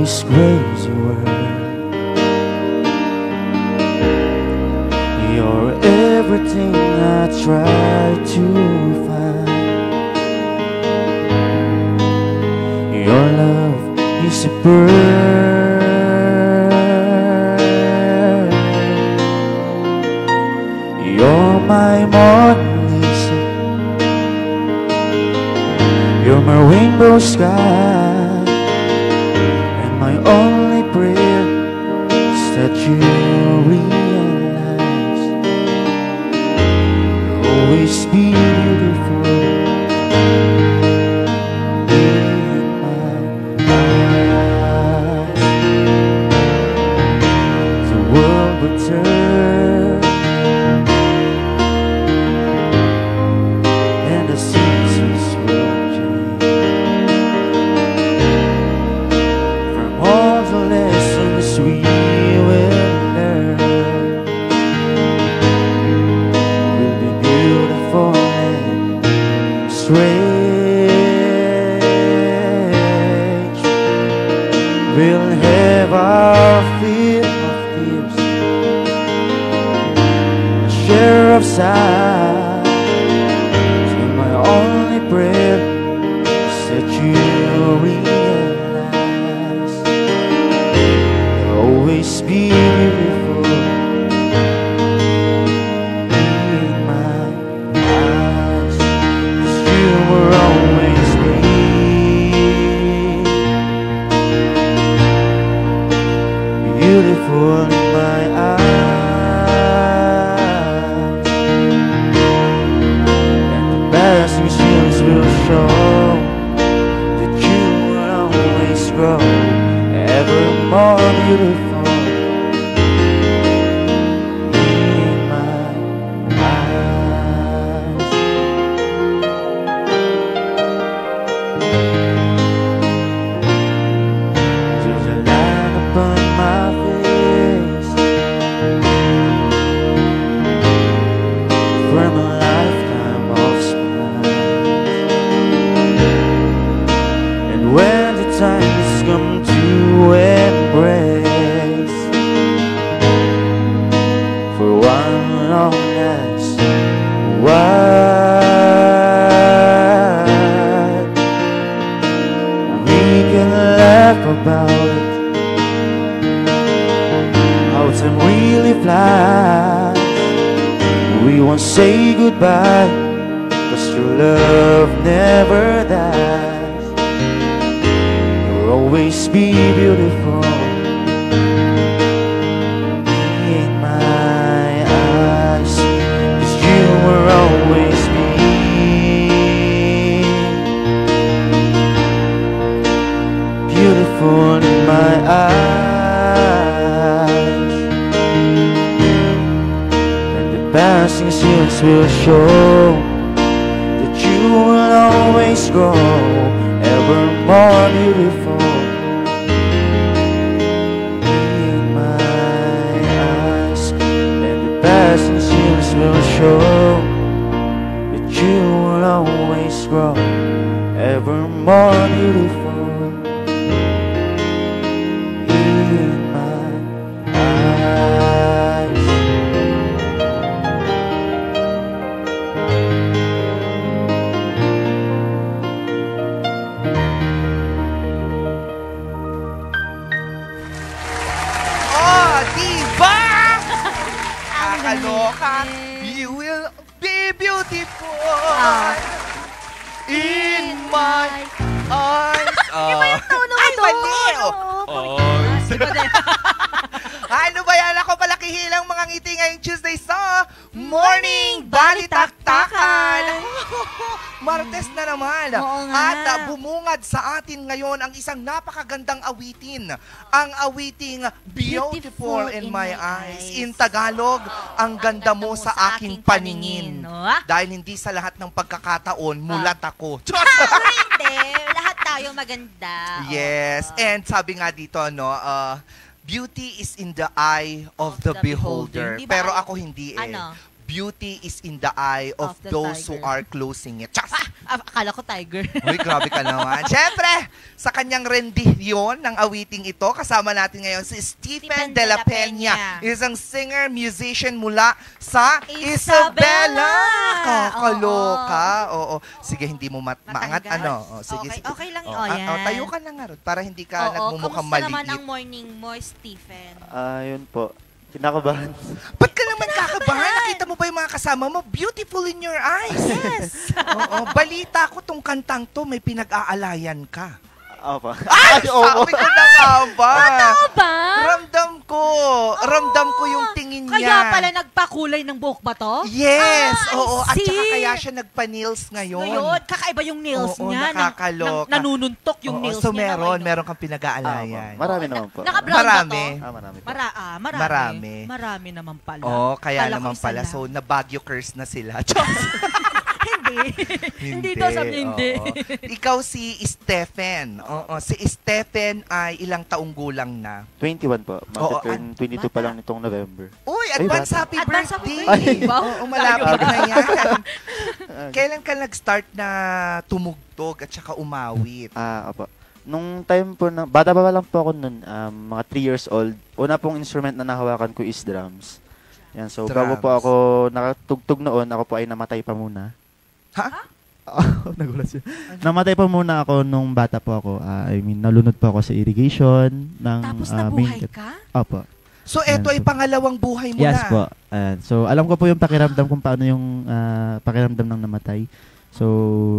this crazy world. You're everything I try to find. Your love is a bird. You're my Mona Lisa. You're my rainbow sky. And my only prayer is that you realize you'll always be beautiful in my eyes. The world would turn and the seasons will change. From all the lessons we will learn, we'll be beautiful and strange. We'll have our fill of tears, a share of sighs. So my only prayer is that you realize you'll always be beautiful in my eyes. 'Cause you were always me, beautiful in my eyes. And the passing years will show that you will always grow ever more beautiful in my eyes. There's a line upon my face from a lifetime of smiles. And when the time has come to embrace for one long last while, we can laugh about it, how time really flies. We won't say goodbye, 'cause your love never dies. You'll always be beautiful in my eyes. 'Cause you will always be beautiful in my eyes. And the passing years will show that you will always grow ever more beautiful in my eyes. And the passing years will show that you will always grow ever more beautiful in my eyes. Oh, diba? Kakaloka. You will be beautiful in my eyes. Iba yung tono mo Ay, doon. mali. Oo. Ano ba yan? Ako palakihilang mga ngiti ngayong Tuesday sa Morning Balitaktakan. Martes na naman. Oo nga. At bumungad sa atin ngayon ang isang napakagandang awitin. Ang awiting Beautiful in My Eyes. In Tagalog, ang ganda mo sa aking paningin. Dahil hindi sa lahat ng pagkakataon, mulat ako. Hindi. Lahat tayo maganda. Yes. And sabi nga dito, no, beauty is in the eye of the beholder. Di ba Pero ay- ako hindi eh. Ano? Beauty is in the eye of Of the those who tiger. are closing it. Chas! Akala ko tiger. Uy, grabe ka naman. Siyempre, sa kanyang rendition ng awiting ito. Kasama natin ngayon si Stephen de la Peña, isang singer, musician mula sa Isabela. Kakaloka. Oo. Sige, hindi mo maangat. Ano? Sige, okay, sige. okay lang yun. Tayo ka na nga ron para hindi ka nagmumukhang kamusta naman maliit. ang morning mo, Stephen? Yun po. Kinakabahan. Ba't ka naman kakabahan? Nakita mo ba yung mga kasama mo? Beautiful in your eyes. Yes. Oo. Balita ko tong kantang to, may pinag-aalayan ka. Opo. Ay, sabi ko na nga ba? Totoo ba? Ramdam ko yung tingin niya. Kaya pala nagpakulay ng buhok ba to? Yes, oo. At see. saka kaya siya nagpa-nails ngayon. Ngayon, kakaiba yung nails Oo, niya. nakakaloka. Nanununtok yung Oo, nails so niya. meron kang pinag-aalayan. Marami naman po. Naka-brown ba Marami. to? Marami po. Marami. Marami naman pala. Oh, kaya Kala ko naman isa pala. lang. So, na-Baguio curse na sila. Hindi daw sabi niya, hindi. oo. Ikaw si Stephen. Oo, si Stephen ay ilang taong gulang na. 21 po. Oo, Mag-turn 22 pa lang nitong November. Uy, Ay, advance bata. happy Advance happy birthday. birthday. Wow. Oo, malapit na yan. Kailan ka nag-start na tumugtog at saka umawit? Opo. Nung time po na, bata pa lang po ako nun, mga 3 years old, una pong instrument na nahawakan ko is drums. Yan, so bago po Drums. ako nakatugtog noon, ako po ay namatay pa muna. Ha? Nagulat siya. Namatay pa muna ako nung bata po ako. Nalunod po ako sa irrigation ng Tapos main nabuhay cat. ka? Opo. So, eto Yan, ay so- pangalawang buhay mo Yes na. po. So, alam ko po yung pakiramdam kung paano yung pakiramdam ng namatay. So,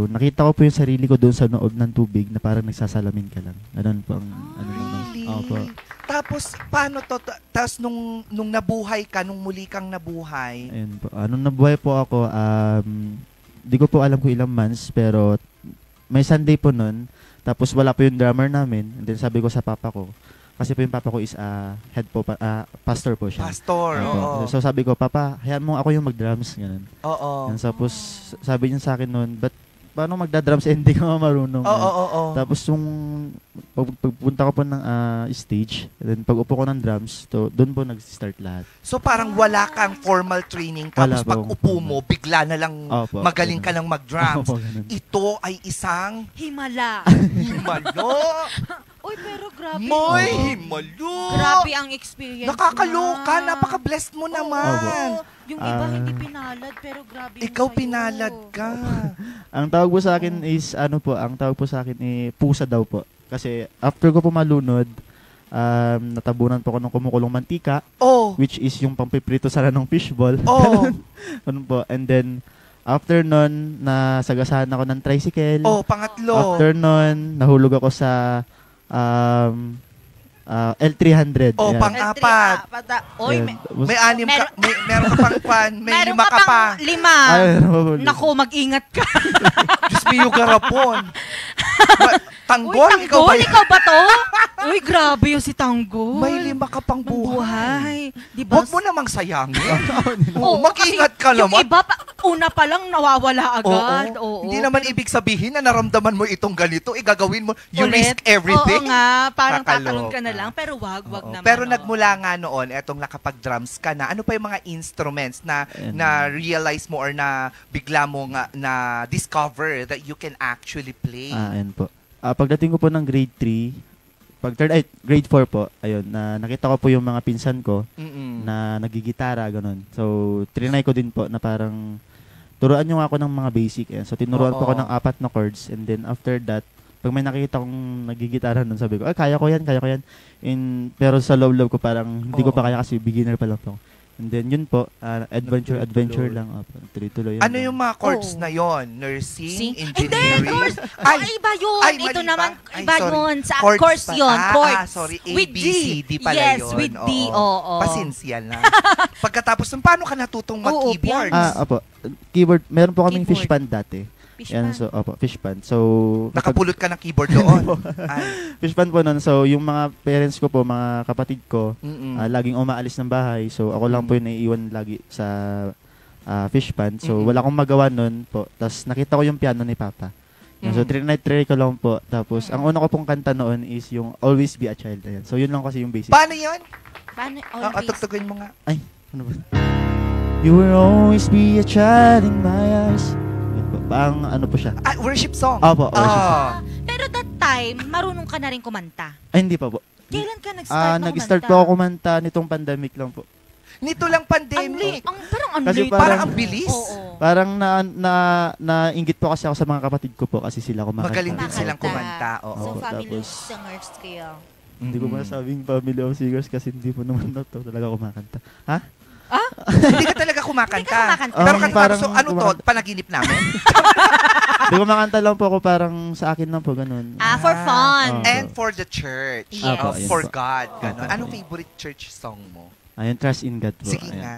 nakita ko po yung sarili ko doon sa loob ng tubig na parang nagsasalamin ka lang. Ganun po ang ano Really? Opo. Tapos, paano to? Tapos, nung nabuhay ka, nung muli kang nabuhay, Ayun po. Nung nabuhay po ako, di ko po alam kung ilang months, pero may Sunday po nun. Tapos wala po yung drummer namin. And then sabi ko sa papa ko, kasi po yung papa ko is head po, pastor po siya. pastor, Opo. oo. So sabi ko, papa, hayaan mo ako yung mag-drums. Ganun. Oo. And tapos sabi niya sa akin noon, but paano magda-drums eh, hindi ka marunong. Oo. Tapos yung pagpunta ko po ng stage, and then pag upo ko ng drums, doon po nag-start lahat. So, parang wala kang formal training. Tapos, Wala pag po. upo mo, bigla na lang Opo. magaling ka lang mag-drums. Opo, ganun. Ito ay isang Himala. himalo. Uy, pero grabe. Moy, Oo. himalo. Grabe ang experience Nakakaloka. niya. Napaka-blessed mo naman. Oo. Yung iba Ah. hindi pinalad, pero grabe yung Ikaw sa'yo. pinalad ka. Ang tawag po sa akin is, ang tawag po sa akin pusa daw po. Kasi after ko po malunod, natabunan po ako ng kumukulong mantika, Oh. which is yung pampiprito sana ng fishball. Oh. Ganun po. And then, after nun, nasagasahan ako ng tricycle. Oh, pangatlo. After nun, nahulog ako sa L300. Oh, Ayan. pang-apat. Oy, Ayan. Tapos- May anim ka, meron ka pang pan, may meron lima ka ka pa. pang 5. Ay, ano ba po? Naku, mag-ingat ka. Diyos me, yung garapon. Tanggol, Uy, ikaw ba yan? ikaw ba to? Uy, grabe yung si Tanggol. May lima ka pang buhay. Buhay. Di ba? Huwag mo namang sayangin. Oo, mag-ingat kasi ka Yung naman. iba, una pa lang nawawala agad. Oo. Hindi naman ibig sabihin na naramdaman mo itong ganito, gagawin mo, you Ulit. risk everything. Oo nga, parang Kakaloka. tatalon ka na lang, pero wag Oo. naman. Pero oo. nagmula nga noon, etong nakapag-drums ka na, ano pa yung mga instruments na Ayan. na-realize mo or na bigla mo nga na-discover that you can actually play? Ayan po. Pagdating ko po ng grade 3, grade 4 po, ayun, nakita ko po yung mga pinsan ko Mm-mm. na nagigitara, ganun. So, trinay ko din po na parang turuan nyo nga ako ng mga basic. Ayan. So, tinuruan po Oo. ako ng 4 na chords. And then, after that, pag may nakikita kong nagigitara nun, sabi ko, ay, kaya ko yan. Pero sa love ko parang hindi ko Oo. pa kaya kasi beginner pa lang po. And then, yun po, adventure Nagtuloy-tuloy. lang. Tuloy-tuloy. Ano yung mga chords Oo. na yon? Nursing, Sing? Hindi, engineering? course. Ay, iba yun. ay, Ito mali naman, ba? Ay, iba sorry. yun. Sa Chords course pa- yun. Chords. sorry. A, With B, D. C, D pala yes, yun. with D. Oo. Oo. Pasensya na. Pagkatapos nun, paano ka natutong Oo, mag-keyboards? Opo. Keyboard. Meron po kaming Keyboard. fish pan dati. Yan, so, fish pan. So, Nakapulot ka ng keyboard doon. Ay. fish pan po nun. So, yung mga parents ko po, mga kapatid ko, Mm-mm. laging umaalis ng bahay. So, ako lang po yung naiiwan lagi sa fish pan. So, Mm-mm. wala akong magawa nun po. Tapos, nakita ko yung piano ni Papa. Yan, so, try ko lang po. Tapos, ang una ko pong kanta noon is yung Always Be a Child. Ayan. So, yun lang kasi yung basic. Paano yun? Paano always? Tugtugin mo nga. Ano ba? You will always be a child in my eyes. Yun po. Ano po siya? Worship song. Opo, worship song. Pero that time, marunong ka na rin kumanta? Ay, hindi pa po. Kailan ka nag-start na Nag-start po ako kumanta nitong pandemic lang po. Nito lang pandemic. Parang ang Kasi late. Parang ang bilis. Oo. Parang nainggit po kasi ako sa mga kapatid ko po kasi sila kumakanta. Magaling din Kumakanta. silang kumanta. Oo. So, Oo, family tapos- singers kayo. Hindi ko masabing family of singers kasi hindi po naman na to talaga kumakanta. Ha? Hindi ka talaga kumakanta. Hindi ka kumakanta. Pero Um, kanta parang so, ano to? kumakanta. Panaginip namin? Hindi kumakanta lang po ako parang sa akin lang po ganun. For fun. Ah. And for the church. Yes. Apo, yun For po. God. Ganon. Apo. Anong favorite church song mo? Ayun, Trust in God po. Sige Ayan. nga.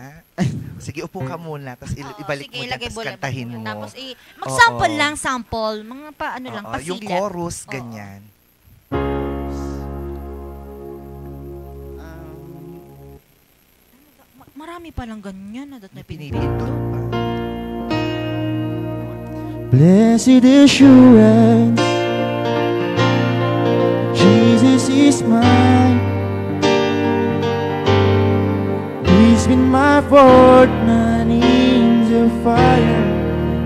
Sige, upo ka muna. Tapos Oo, ibalik sige, mo na. ilagay Tapos mo lang. kantahin mo. Tapos mag-sample Oo. lang, sample. Mga ano lang, Oo, yung pasigat. chorus, Oo. ganyan. Marami palang ganyan na May pinipindot. pinipindot pa. Blessed assurance, Jesus is mine. He's been my fourth man in the fire,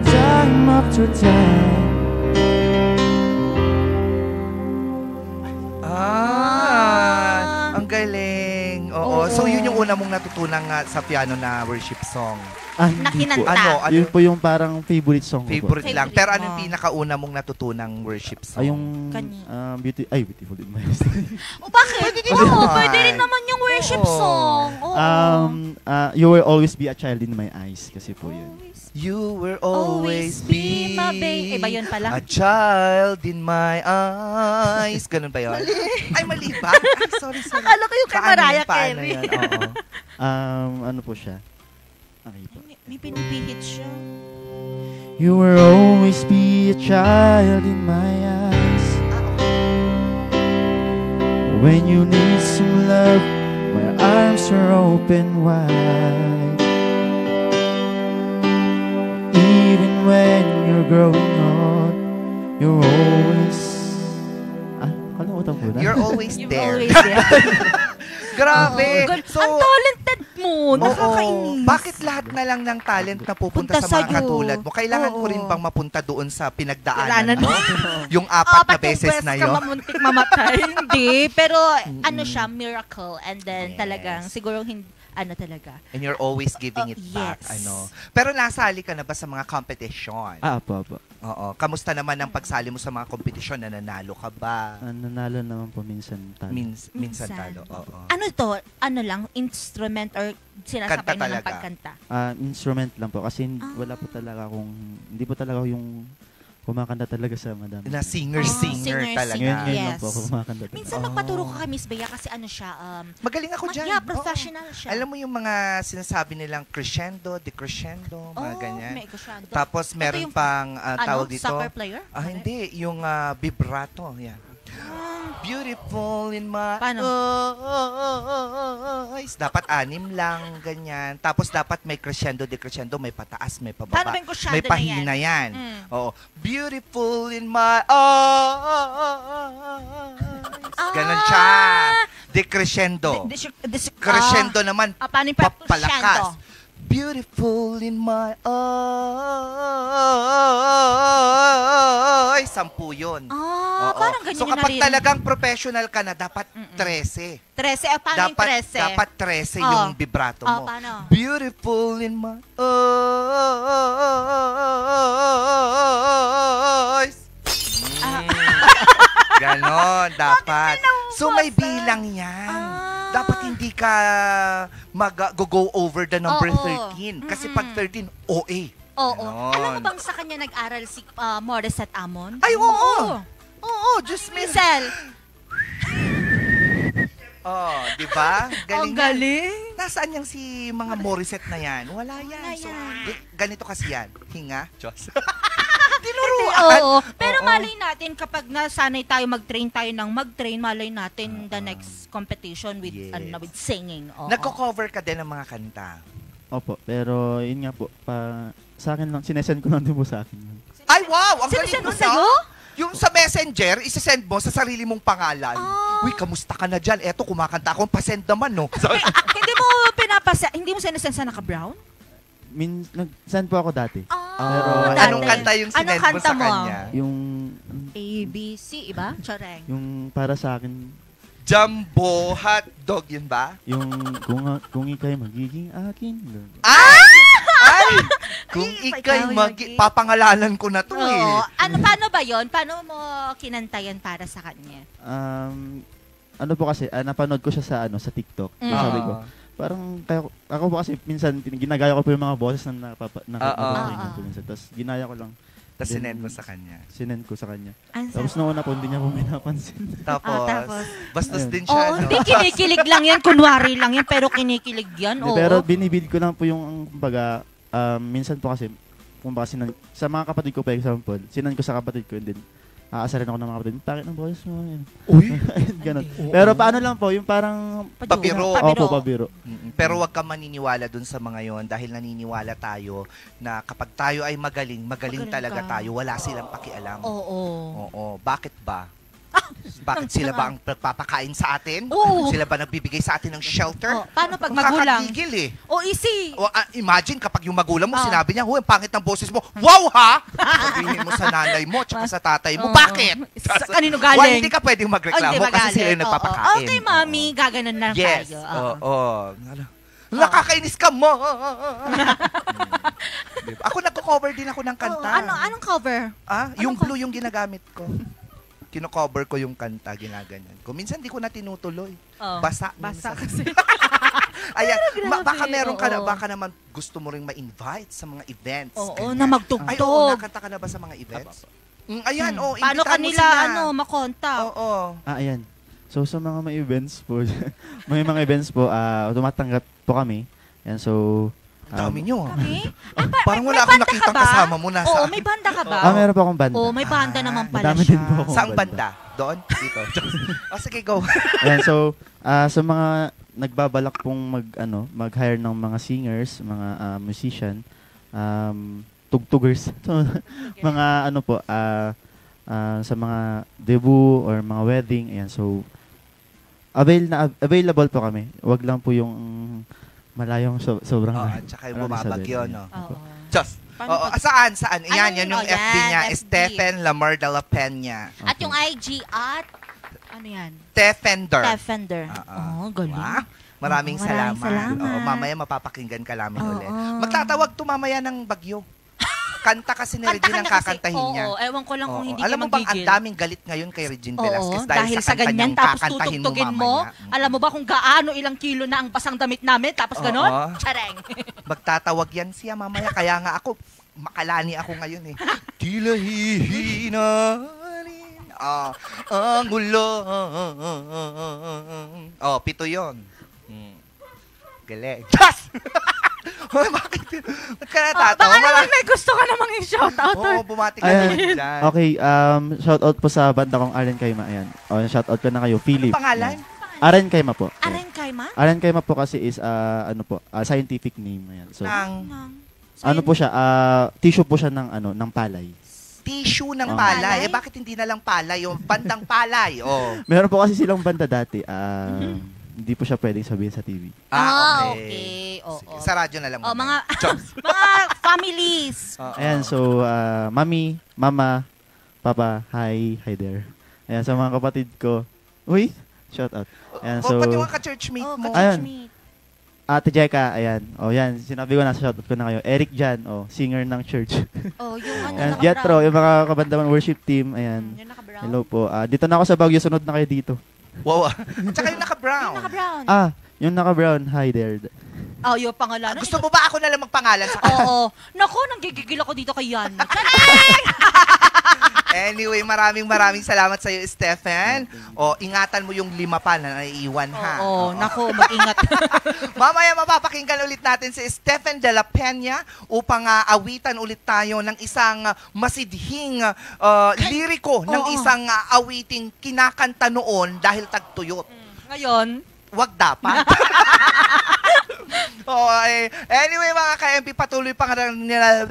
time after time. Ang galing. Oo. Oo. So, yun yung una mong natutunan nga sa piano na worship song. Na Hindi po. kinanta. Ano? Yun po yung parang favorite song ko po. Favorite lang. Favorite Pero ano mo. yung pinakauna mong natutunang worship song? Ay, yung Kanya. Beautiful in my eyes. O bakit? Pwede din Oo, naman. pwede rin naman yung worship Oo. song. Oo. You will always be a child in my eyes kasi po yun. You will always be my baby. Iba yun pala. a child in my eyes. Ganun ba yun? Ay, mali ba? Ay, sorry. Akala ko yung kay Paano Mariah yun? Paano Carey. yun? Oo. Ano po siya? Okay po. May pinipihit siya. You will always be a child in my eyes. When you need some love, my arms are open wide. Even when you're growing old, you're always... Kalimutan ko na. You're always You're there. always there. Grabe. Oo, So, ang talented mo. oo. Nakakainis. Bakit lahat na lang ng talent na pupunta Punta sa mga sa'yo. katulad mo? Kailangan ko Oo. rin bang mapunta doon sa Kailangan pinagdaanan mo? Yung Oh, 4 na beses na ka yun? mamuntik mamatay. Hindi. Pero ano siya, miracle. And then Yes. talagang siguro hindi, ano talaga. And you're always giving it back. Yes. Ano. Pero nasali ka na ba sa mga competition? Apo. Oo. Kamusta naman ang pagsali mo sa mga competition? Nananalo ka ba? Nanalo naman po minsan talo. Minsan talo. Oo. Ano to? Ano lang? Instrument or sinasabay Kanta mo ng talaga. pagkanta? Instrument lang po kasi Ah. wala po talaga akong hindi po talaga ako yung kumakanta talaga sa madam. Na singer-singer singer, talaga. Ngayon Yes. lang po ako kumakanta. Minsan Oh. magpaturo ka kay Miss Bea kasi ano siya, Magaling ako dyan. yeah, Oo. professional siya. Alam mo yung mga sinasabi nilang crescendo, decrescendo, mga ganyan. May crescendo. Tapos meron yung, pang tawag dito. Soccer player? Hindi, yung vibrato. Yan. Beautiful in my Paano? eyes. Dapat 6 lang, ganyan. Tapos dapat may crescendo, decrescendo, may pataas, may Paano pababa. ba yung crescendo May na pahina yan. Mm. Oo. Beautiful in my eyes. Ganon siya. Decrescendo. Crescendo naman, paano yung papalakas. Beautiful in my eyes. 10 yun. Oo. Parang ganyan So yung kapag narinig. talagang professional ka na, dapat 13. 13. Paano yung 13? Dapat 13 Oh. yung vibrato mo. Paano? Beautiful in my eyes. Ganon, dapat. So may bilang yan. Dapat hindi ka mag-go over the number Oo. 13. Kasi pag 13, OA. Oo. Ganon. Alam mo bang sa kanya nag-aral si Morissette Amon? Ay, oo. Oo, just me. Michelle. Oh, di ba? Ang Galing. yan. galing. Nasaan yung si mga Morissette na yan? Wala yan. Wala So, yan. ganito kasi yan. Hinga. Diyos. Oo. Pero Oo. malay natin kapag nasanay tayo mag-train tayo ng mag-train, malay natin the next competition with Yes. with singing. Oo. Nagko-cover ka din ng mga kanta. Opo, pero yun nga po, sa akin lang, sinesend ko lang din po sa akin. Ay, wow! Ang galing Sinisend mo mo sa'yo? Yung sa messenger, isasend mo sa sarili mong pangalan. Ah. Uy, kamusta ka na dyan? Eto, kumakanta ako. Pasend naman, no? Hindi mo hindi mo sinesend sa naka-brown? Nag-send po ako dati. Pero, dati. anong kanta yung Anong sinend mo kanta sa kanya? Yung, ABC, iba? Chareng. Yung para sa akin, Jumbo hotdog, yun ba? yung kung ika'y magiging akin. Ay! Ay! Kung Ay, ika'y ikaw, papangalanan ko na to Oo. eh. Paano ba yon? Paano mo kinantayan para sa kanya? Ano po kasi, napanood ko siya sa TikTok. Mm. Sabi ko, parang ako po kasi minsan ginagaya ko po yung mga boses na napapakinggan ko minsan. Tapos ginaya ko lang. Tapos sinend mo sa kanya. Sinend ko sa kanya. Ang Tapos noong una po, hindi niya po pinapansin. Tapos, bastos Ayun. din siya. Oo, no? hindi kinikilig lang yan. Kunwari lang yan, pero kinikilig yan. Oo. Pero binibid ko lang po yung, kumbaga, minsan po kasi, kumbaga, sa mga kapatid ko, for example, sinend ko sa kapatid ko, and then, aasarin ako ng mga kapatid, pangit ng boses mo. Uy! Ganun. Pero paano lang po, yung parang, Papiro. opo, pabiro. Pero wag kang maniniwala dun sa mga yon dahil naniniwala tayo na kapag tayo ay magaling Magaling talaga ka. tayo. Wala silang pakialam. Oo. Oo. Bakit ba? Bakit sila ba ang nagpapakain sa atin? Oo. Sila ba nagbibigay sa atin ng shelter? Oh, paano pag magulang? Kakagigil eh. O easy. O, imagine kapag yung magulang mo, Oh. sinabi niya, "Huy, ang pangit ng boses mo." Wow ha! Sabihin mo sa nanay mo, tsaka sa tatay mo, Oo. bakit? Sa kanino galing? Well, hindi ka pwedeng Oh, magreklamo hindi kasi magaling. sila yung Oo. nagpapakain. Okay, mami. Gaganon lang Yes. tayo. Oo. Nakakainis ka mo! Diba? Ako nagko-cover din ako ng kanta. Anong cover? Yung Anong blue yung ginagamit ko. Kino-cover ko yung kanta, ginaganyan ko. Minsan di ko na tinutuloy. Oh. Basa. Basa minsan. kasi. Ayan, Grabe, baka meron ka na, oo. baka naman gusto mo ring ma-invite sa mga events. Oo, ganyan. na Ay, oo, magtugtog. nakanta ka na ba sa mga events? Ayan, Paano imbitahan mo kanila, sila. makontak? Oo. Ayan. So, sa mga may events po, may mga events po, tumatanggap po kami. Yan, so, Ang dami nyo. Kami? Parang may wala akong banda ka nakitang ba? kasama mo na Oo, sa... may banda ka ba? meron pa akong banda. Oo, may banda naman pala madami siya. din po ako. Saang banda? Doon? Dito? Sige, go. Ayan, so, sa mga nagbabalak pong mag-hire ng mga singers, mga musician, tugtugers, so, mga sa mga debut or mga wedding, ayan, so, available po kami. Wag lang po yung malayong sobrang Oo, tsaka yung bumabagyo, no? Oo. Just. Paano Oo, pag- saan? Yan yung Oh, FB yan, niya. FB. Stephen Lamar de la Peña. At yung IG at, ano yan? Defender. Defender. Oo, galing. Wow. Maraming Oo, maraming salamat. salamat. Oo, mamaya mapapakinggan ka namin Oo. ulit. Magtatawag to mamaya ng bagyo. Kanta kasi ni Regine ang kakantahin niya. Oo, ewan ko lang kung Oo. hindi Alam ka mo bang ang magigil. daming galit ngayon kay Regine Velasquez Oo, dahil sa kanta ganyan, niyang tapos kakantahin mo tutugtugin mo. mamaya. Alam mo ba kung gaano ilang kilo na ang basang damit namin? Tapos Oo. ganon? Chareng. Magtatawag yan siya mamaya. Kaya nga ako, makalani ako ngayon eh. Tila hihinarin ang ulan. Oh, 7 yun. Galing. Just! Bakit? Ba't ka natatawa? Baka naman may gusto ka namang i-shoutout. Oo, bumati ka Ayan. naman dyan. Okay, shoutout po sa banda kong Aren Kayma. Ayan. Shoutout ko na kayo, Philip. Pangalan? Ayan. Aren Kayma po. Ayan. Aren Kayma? Aren Kayma po kasi is, scientific name. Ayan. So, ano po siya, tissue po siya ng palay. Tissue ng Oh. palay. Palay? Bakit hindi na lang palay? Yung bandang palay. Oh. Meron po kasi silang banda dati. Hindi po siya pwedeng sabihin sa TV. Okay. Oo. Sige, sa radyo na lang. Oh, mamaya. mga families. Oo. Ayan, so, mami, mama, papa, hi there. Ayan, sa mga kapatid ko. Uy, shout out. Ayan, so, Pati mga ka-churchmate mo. Ayun. Ate Jeka, ayan. O, yan, sinabi ko na, shout out ko na kayo. Eric Jan, singer ng church. Oh, yung ano, Ayan, Jetro, yung mga kabandaman worship team. Ayan. Yung naka-brown. Hello po. Dito na ako sa Baguio, sunod na kayo dito. Wow. Tsaka yung naka-brown. Yung naka-brown. Yung naka-brown, hi there. Oh, yung pangalanan. Gusto mo ba ako na lang magpangalan sa kanya? Oo. Naku, nanggigigil ako dito kay Yan. Anyway, maraming salamat sa iyo, Stephen. Ingatan mo yung 5 pa na naiiwan, ha? Oo, naku, mag-ingat. Mamaya mapapakinggan ulit natin si Stephen de la Peña upang awitan ulit tayo ng isang masidhing liriko ng Oo. isang awiting kinakanta noon dahil tagtuyot. Ngayon, Wag dapat. Anyway, mga ka-MP, patuloy pa nga nila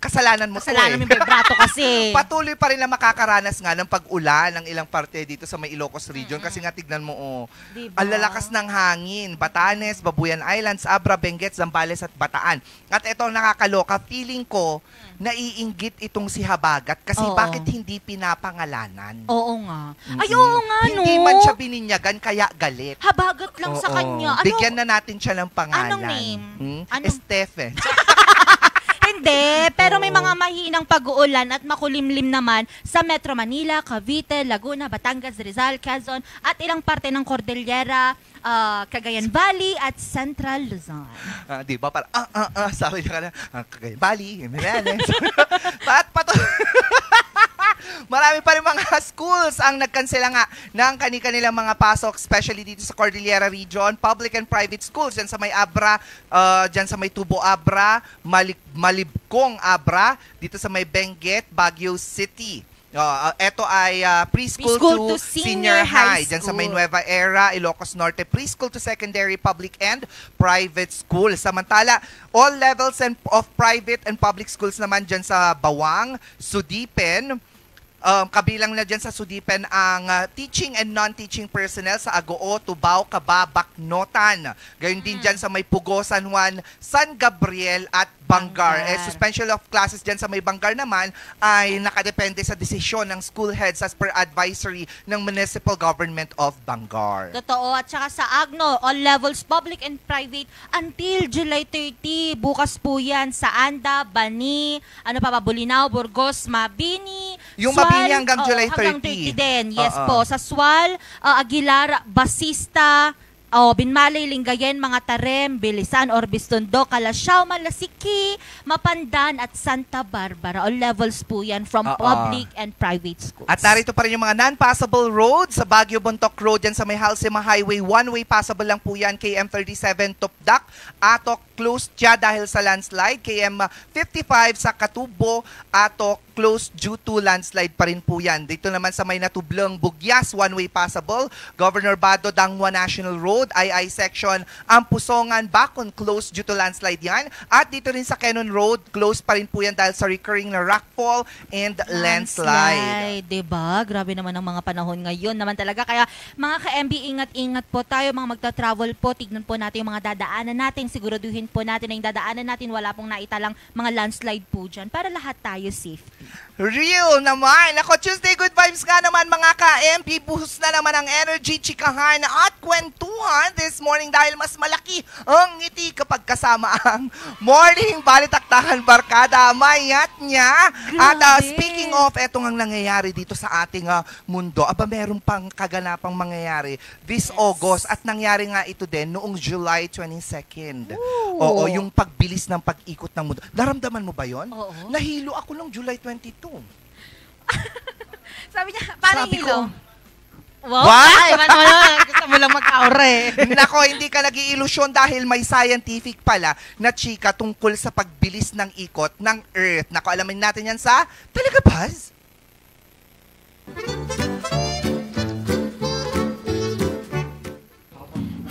kasalanan mo Kasalanan to yung vibrato kasi. Patuloy pa rin na makakaranas nga ng pag-ulan ng ilang parte dito sa may Ilocos region kasi nga tignan mo, Diba? ang lalakas ng hangin. Batanes, Babuyan Islands, Abra, Benguet, Zambales at Bataan. At ito nakakaloka, feeling ko naiinggit itong si Habagat kasi Oo. bakit hindi pinapangalanan? Oo nga. Ay, oo nga, no? Hindi man siya bininyagan kaya galit. Habagat lang sa Oo. kanya. Bigyan na natin siya ng pangalan. Anong name? Anong- Stephen. Hindi, pero may mga mahinang pag-uulan at makulimlim naman sa Metro Manila, Cavite, Laguna, Batangas, Rizal, Quezon at ilang parte ng Cordillera, Cagayan Valley at Central Luzon. Di ba? Parang, sabi niya ka na, Cagayan Valley, Milanes. Marami pa rin mga schools ang nagkansela nga ng kanilang mga pasok, especially dito sa Cordillera Region, public and private schools, dyan sa may Abra, dyan sa may Tubo Abra, Malibkong Abra, dito sa may Benguet, Baguio City. Ito ay preschool to senior high. Dyan sa may Nueva Era, Ilocos Norte, preschool to secondary, public and private school. Samantala, all levels of private and public schools naman dyan sa Bawang, Sudipen, kabilang na dyan sa Sudipen ang teaching and non-teaching personnel sa Agoo, Tubao, Caba, Bacnotan. Gayon din dyan sa may Pugo, San Juan, San Gabriel at Bangar. Suspension of classes dyan sa may Bangar naman ay nakadepende sa desisyon ng school heads as per advisory ng Municipal Government of Bangar. Totoo. At saka sa Agno, all levels, public and private, until July 30. Bukas po yan sa Anda, Bani, Bulinaw, Burgos, Mabini, Yung Sual, Mabini hanggang July 30. Hanggang 30 din. Yes po. Sa Sual, Aguilar, Basista, Binmalay, Lingayen, mga Tarem, Bilisan, Orbistondo, Kalasyaw, Malasiki, Mapandan at Santa Barbara. All levels po yan from public and private schools. At narito pa rin yung mga non-passable roads sa Baguio Bontoc Road dyan sa may Halsema Highway. One-way passable lang po yan. KM37 Tupdak, Atok closed siya dahil sa landslide. KM55 sa Katubo, Atok closed due to landslide pa rin po yan. Dito naman sa may Natublong Bugyas, one-way passable. Governor Bado Dangwa National Road, II section, ang Pusongan, Bacon closed due to landslide yan. At dito rin sa Quezon Road, closed pa rin po yan dahil sa recurring na rockfall and landslide. Diba? Grabe naman ang mga panahon ngayon naman talaga. Kaya mga ka-MB, ingat-ingat po tayo. Mga magta-travel po, tignan po natin yung mga dadaanan natin. Siguraduhin po natin na yung dadaanan natin wala pong naitalang mga landslide po dyan para lahat tayo safe. Real naman. Ako, Tuesday Good Vibes nga naman mga ka-MP. Boost na naman ang energy, chikahan at kwentuhan this morning dahil mas malaki ang ngiti kapag kasama ang morning balitaktakan barkada. Mayat niya. At speaking of, etong ang nangyayari dito sa ating mundo. Aba, meron pang kaganapang mangyayari this August at nangyari nga ito din noong July 22nd. Oo, yung pagbilis ng pag-ikot ng mundo. Naramdaman mo ba yon? Oo. Nahilo ako nung July 22. Sabi niya, parang Sabi hilo. ko, Wow! What? Ay, gusto mo lang mag-aure. Nako, hindi ka nag-iilusyon dahil may scientific pala na chika tungkol sa pagbilis ng ikot ng Earth. Nako, alamin natin yan sa Telegabuzz.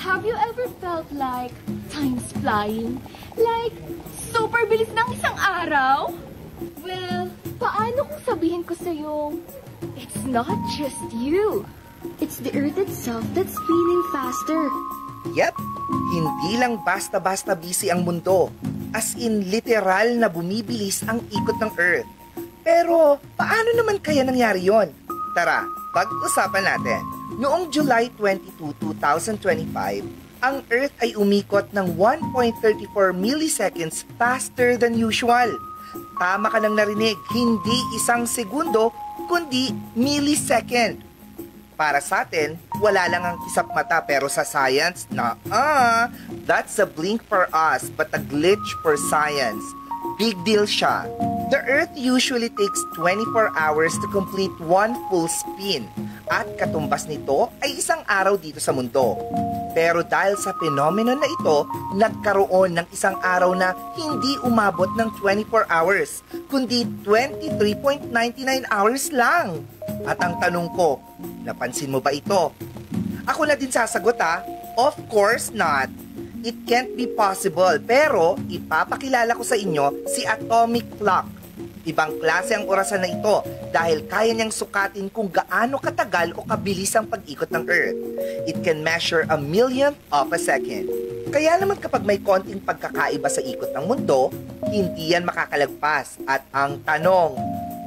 Have you ever felt like time's flying? Like, super bilis ng isang araw? Well, paano kung sabihin ko sa'yo, it's not just you. It's the Earth itself that's spinning faster. Yep, hindi lang basta-basta busy ang mundo. As in, literal na bumibilis ang ikot ng Earth. Pero, paano naman kaya nangyari yon? Tara, pag-usapan natin. Noong July 22, 2025, ang Earth ay umikot ng 1.34 milliseconds faster than usual. Tama ka nang narinig, hindi isang segundo, kundi millisecond. Para sa atin, wala lang ang kisap mata, pero sa science, that's a blink for us, but a glitch for science. Big deal siya. The Earth usually takes 24 hours to complete one full spin. At katumbas nito ay isang araw dito sa mundo. Pero dahil sa phenomenon na ito, nagkaroon ng isang araw na hindi umabot ng 24 hours, kundi 23.99 hours lang. At ang tanong ko, napansin mo ba ito? Ako na din sasagot of course not. It can't be possible, pero ipapakilala ko sa inyo si atomic clock Ibang klase ang orasan na ito dahil kaya niyang sukatin kung gaano katagal o kabilis ang pag-ikot ng Earth. It can measure a millionth of a second. Kaya naman kapag may konting pagkakaiba sa ikot ng mundo, hindi yan makakalagpas. At ang tanong,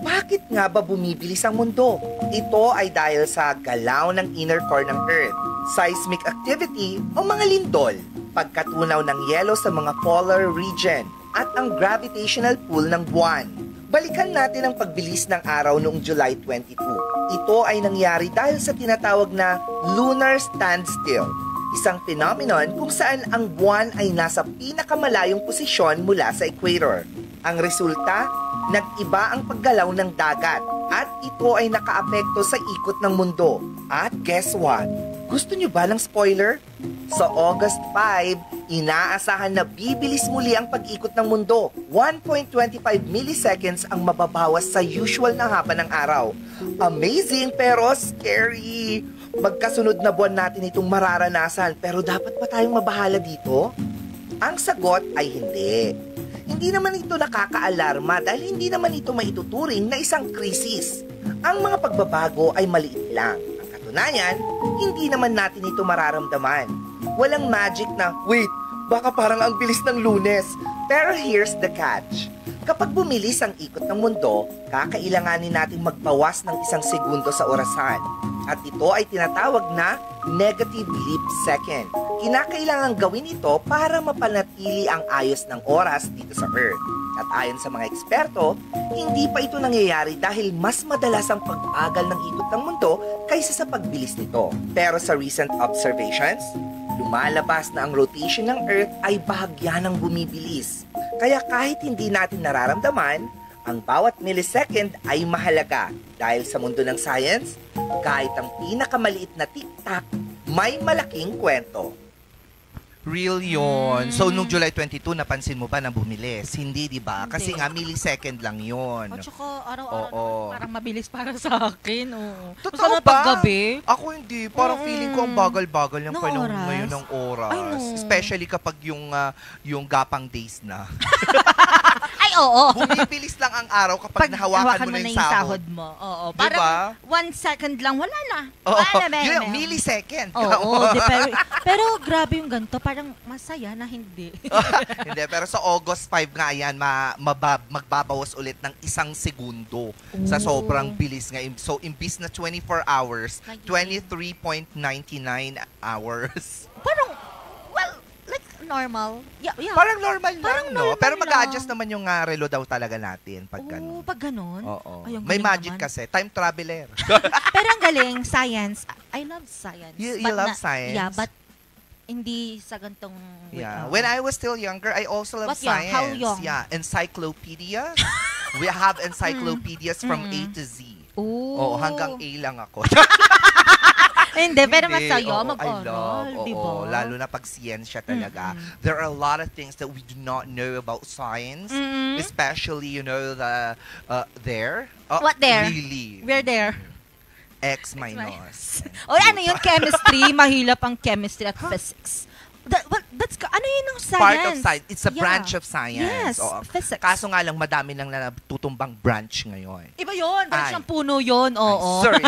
bakit nga ba bumibilis ang mundo? Ito ay dahil sa galaw ng inner core ng Earth, seismic activity o mga lindol, pagkatunaw ng yelo sa mga polar region, at ang gravitational pull ng buwan. Balikan natin ang pagbilis ng araw noong July 22. Ito ay nangyari dahil sa tinatawag na lunar standstill, isang phenomenon kung saan ang buwan ay nasa pinakamalayong posisyon mula sa equator. Ang resulta, nag-iba ang paggalaw ng dagat at ito ay nakaapekto sa ikot ng mundo. At guess what? Gusto nyo ba ng spoiler? Sa August 5, inaasahan na bibilis muli ang pag-ikot ng mundo. 1.25 milliseconds ang mababawas sa usual na haba ng araw. Amazing pero scary. Magkasunod na buwan natin itong mararanasan pero dapat pa tayong mabahala dito? Ang sagot ay hindi. Hindi naman ito nakakaalarma dahil hindi naman ito maituturing na isang krisis. Ang mga pagbabago ay maliit lang. Ang katunayan, hindi naman natin ito mararamdaman. Walang magic na, wait, baka parang ang bilis ng Lunes. Pero here's the catch. Kapag bumilis ang ikot ng mundo, kakailanganin nating magbawas ng 1 segundo sa orasan. At ito ay tinatawag na negative leap second. Kinakailangan gawin ito para mapanatili ang ayos ng oras dito sa Earth. At ayon sa mga eksperto, hindi pa ito nangyayari dahil mas madalas ang pag-agal ng ikot ng mundo kaysa sa pagbilis nito. Pero sa recent observations, lumalabas na ang rotation ng Earth ay bahagya ng bumibilis. Kaya kahit hindi natin nararamdaman, ang bawat millisecond ay mahalaga dahil sa mundo ng science, kahit ang pinakamaliit na tik-tak, may malaking kwento. Real yun. So, nung July 22, napansin mo ba na bumilis? Hindi, di ba? Kasi Hindi. nga, millisecond lang yun. At saka araw-araw Oo. naman parang mabilis para sa akin. Oo. Totoo Basta na ba? paggabi. Ako hindi. Parang feeling ko ang bagal-bagal ng Ng panahon oras? ngayon ng oras. Ay, no. Especially kapag yung gapang days na. Ay, oo. Bumibilis lang ang araw kapag nahawakan mo na yung sahod. mo. Oo. Diba? Parang 1 second lang, wala na. Oo. Wala na, Yun, millisecond. Oo, pero grabe yung ganito. Parang masaya na hindi. Hindi, pero sa August 5 nga yan, magbabawas ulit ng 1 segundo sa sobrang bilis nga. So, imbis na 24 hours, 23.99 hours. Parang, well, like normal. Yeah. Parang normal Parang lang, no? normal Pero mag-a-adjust lang. naman yung relo daw talaga natin pag Oo, gano'n. pag ganun. Oo. Ay, ang May galing magic naman. kasi. Time traveler. Pero ang galing, science. I love science. You But love science? Yeah, but hindi sa gantong way. Yeah. When I was still younger, I also love What young? science. How young? Yeah. Encyclopedia. We have encyclopedias from A to Z. Oo. Oo, hanggang A lang ako. Hindi, pero Hindi. masaya Oo, I mag-oral, love. di Oo, ba? lalo na pag siyensya talaga. There are a lot of things that we do not know about science. Mm. Especially, you know, the there. What there? Really. We're there. X minus. O ano yung chemistry? Mahilap ang chemistry at physics. That's ano yun ng science? Part of science. It's a Yeah. branch of science. Yes, Oo. physics. Kaso nga lang, madami lang na tutumbang branch ngayon. Iba yun. Branch Ay. ng puno yun. Oo. Sorry.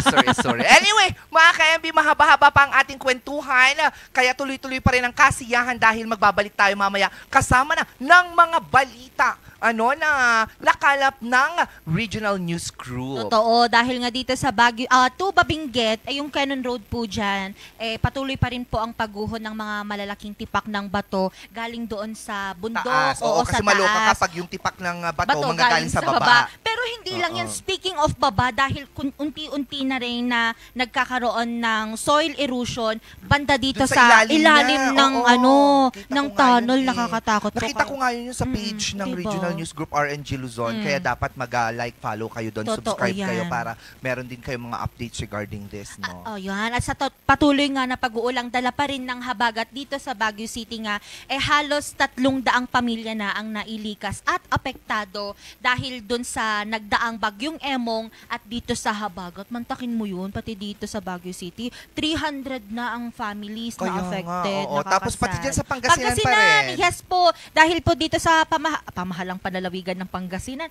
Anyway, mga ka-MB, mahaba-haba pa ang ating kwentuhan. Kaya tuloy-tuloy pa rin ang kasiyahan dahil magbabalik tayo mamaya kasama na ng mga balita na nakalap ng Regional News Group. Totoo, dahil nga dito sa Baguio, to Babinget, yung Cannon Road po dyan, patuloy pa rin po ang pagguho ng mga malalaking tipak ng bato galing doon sa bundok. Taas. Oo, kasi sa maloka taas. kapag yung tipak ng bato manggagaling sa baba. Pero hindi lang yan. Oo. Speaking of baba, dahil unti-unti na rin na nagkakaroon ng soil erosion banda dito Dun sa ilalim ilalim na. ng Oo, kita ng ko nga tunnel. yun eh. Nakakatakot po. Nakita ko nga yun sa page ng diba? Regional News Group RNG Luzon. Kaya dapat mag-like, follow kayo doon, Totoo subscribe kayo yan. para meron din kayo mga updates regarding this. No? Oh, yan. At sa patuloy nga na pag-uulang dala pa rin ng habagat dito sa Baguio City nga, halos 300 pamilya na ang nailikas at apektado dahil dun sa nagdaang bagyong Emong at dito sa habagat. Mantakin mo yun, pati dito sa Baguio City, 300 na ang families Kaya na nga, affected. oo. Tapos pati dyan sa Pangasinan pa Pangasinan, rin. yes po. Dahil po dito sa pamahalang panlalawigan ng Pangasinan,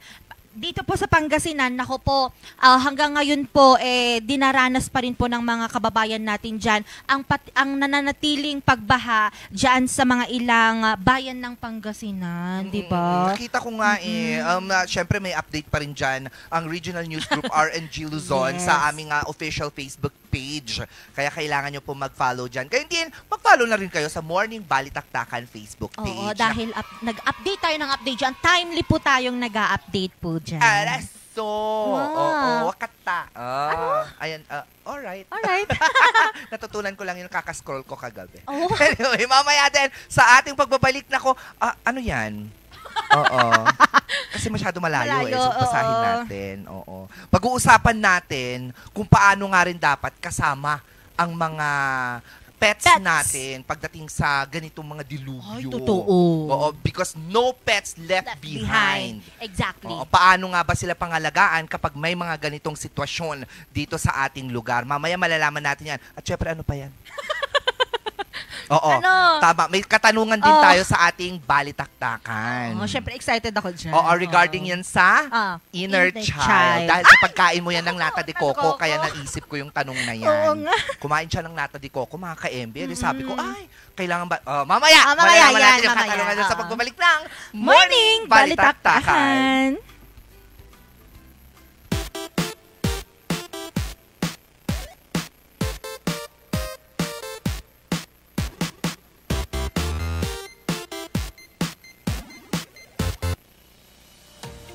Dito po sa Pangasinan, nako po, hanggang ngayon po, dinaranas pa rin po ng mga kababayan natin dyan ang nananatiling pagbaha dyan sa mga ilang bayan ng Pangasinan, di ba? Nakita ko nga syempre may update pa rin dyan ang Regional News Group RNG Luzon sa aming official Facebook page. Kaya kailangan nyo po mag-follow dyan. Kaya din, mag-follow na rin kayo sa Morning Balitaktakan Facebook page. Oo, dahil nag-update tayo ng update dyan. Timely po tayong nag-update po dyan. Araso! Wow. Oo, wakata. Ano? Ayan, alright. Alright. Natutunan ko lang yung kakascroll ko kagabi. Oh. Anyway, mamaya din, sa ating pagbabalik na ko, ano yan? Oo. Kasi masyado malayo so basahin natin. Oo. Pag-uusapan natin kung paano nga rin dapat kasama ang mga pets natin pagdating sa ganitong mga dilubyo. Ay, totoo. Oo, because no pets left behind. Exactly. Oo, paano nga ba sila pangalagaan kapag may mga ganitong sitwasyon dito sa ating lugar? Mamaya malalaman natin yan. At syempre, ano pa yan? Oo, tama. May katanungan din tayo sa ating balitaktakan. Syempre, excited ako dyan. Oo, regarding yan sa inner child. Dahil sa pagkain mo yan ng nata de coco, kaya naisip ko yung tanong na yan. Oo nga. Kumain siya ng nata de coco, mga ka-MB. Sabi ko, ay, kailangan ba? Mamaya yan, natin yung katanungan sa pagbabalik ng Morning Balitaktakan.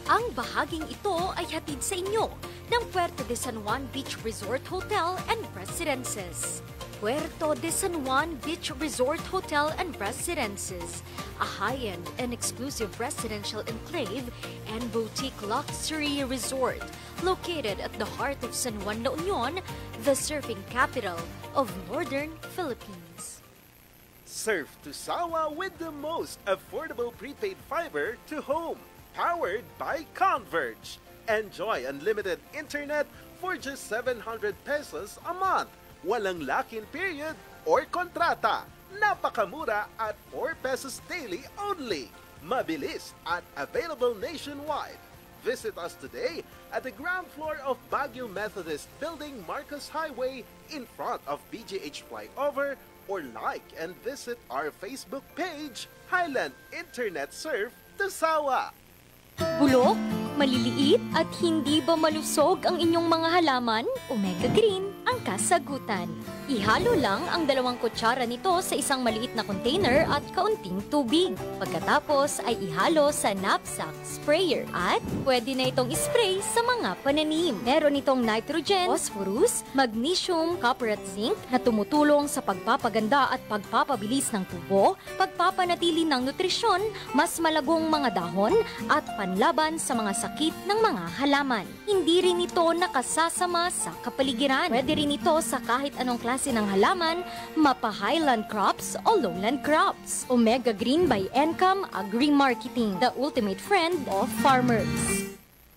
Ang bahaging ito ay hatid sa inyo ng Puerto de San Juan Beach Resort Hotel and Residences. Puerto de San Juan Beach Resort Hotel and Residences, a high-end and exclusive residential enclave and boutique luxury resort located at the heart of San Juan, La Union, the surfing capital of Northern Philippines. Surf to Sawa with the most affordable prepaid fiber to home. Powered by Converge. Enjoy unlimited internet for just 700 pesos a month. Walang lock-in period or kontrata. Napakamura at 4 pesos daily only. Mabilis at available nationwide. Visit us today at the ground floor of Baguio Methodist Building, Marcos Highway, in front of BGH Flyover, or like and visit our Facebook page, Highland Internet Surf to Sawa. Bulok, maliliit at hindi ba malusog ang inyong mga halaman? Omega Green ang kasagutan. Ihalo lang ang 2 kutsara nito sa isang maliit na container at kaunting tubig. Pagkatapos ay ihalo sa knapsack sprayer at pwede na itong spray sa mga pananim. Meron itong nitrogen, phosphorus, magnesium, copper at zinc na tumutulong sa pagpapaganda at pagpapabilis ng tubo, pagpapanatili ng nutrisyon, mas malagong mga dahon at panlaban sa mga sakit ng mga halaman. Hindi rin ito nakasasama sa kapaligiran. Pwede rin ito sa kahit anong klase ng halaman, mapa-highland crops o lowland crops. Omega Green by Encam Agri-Marketing, the ultimate friend of farmers.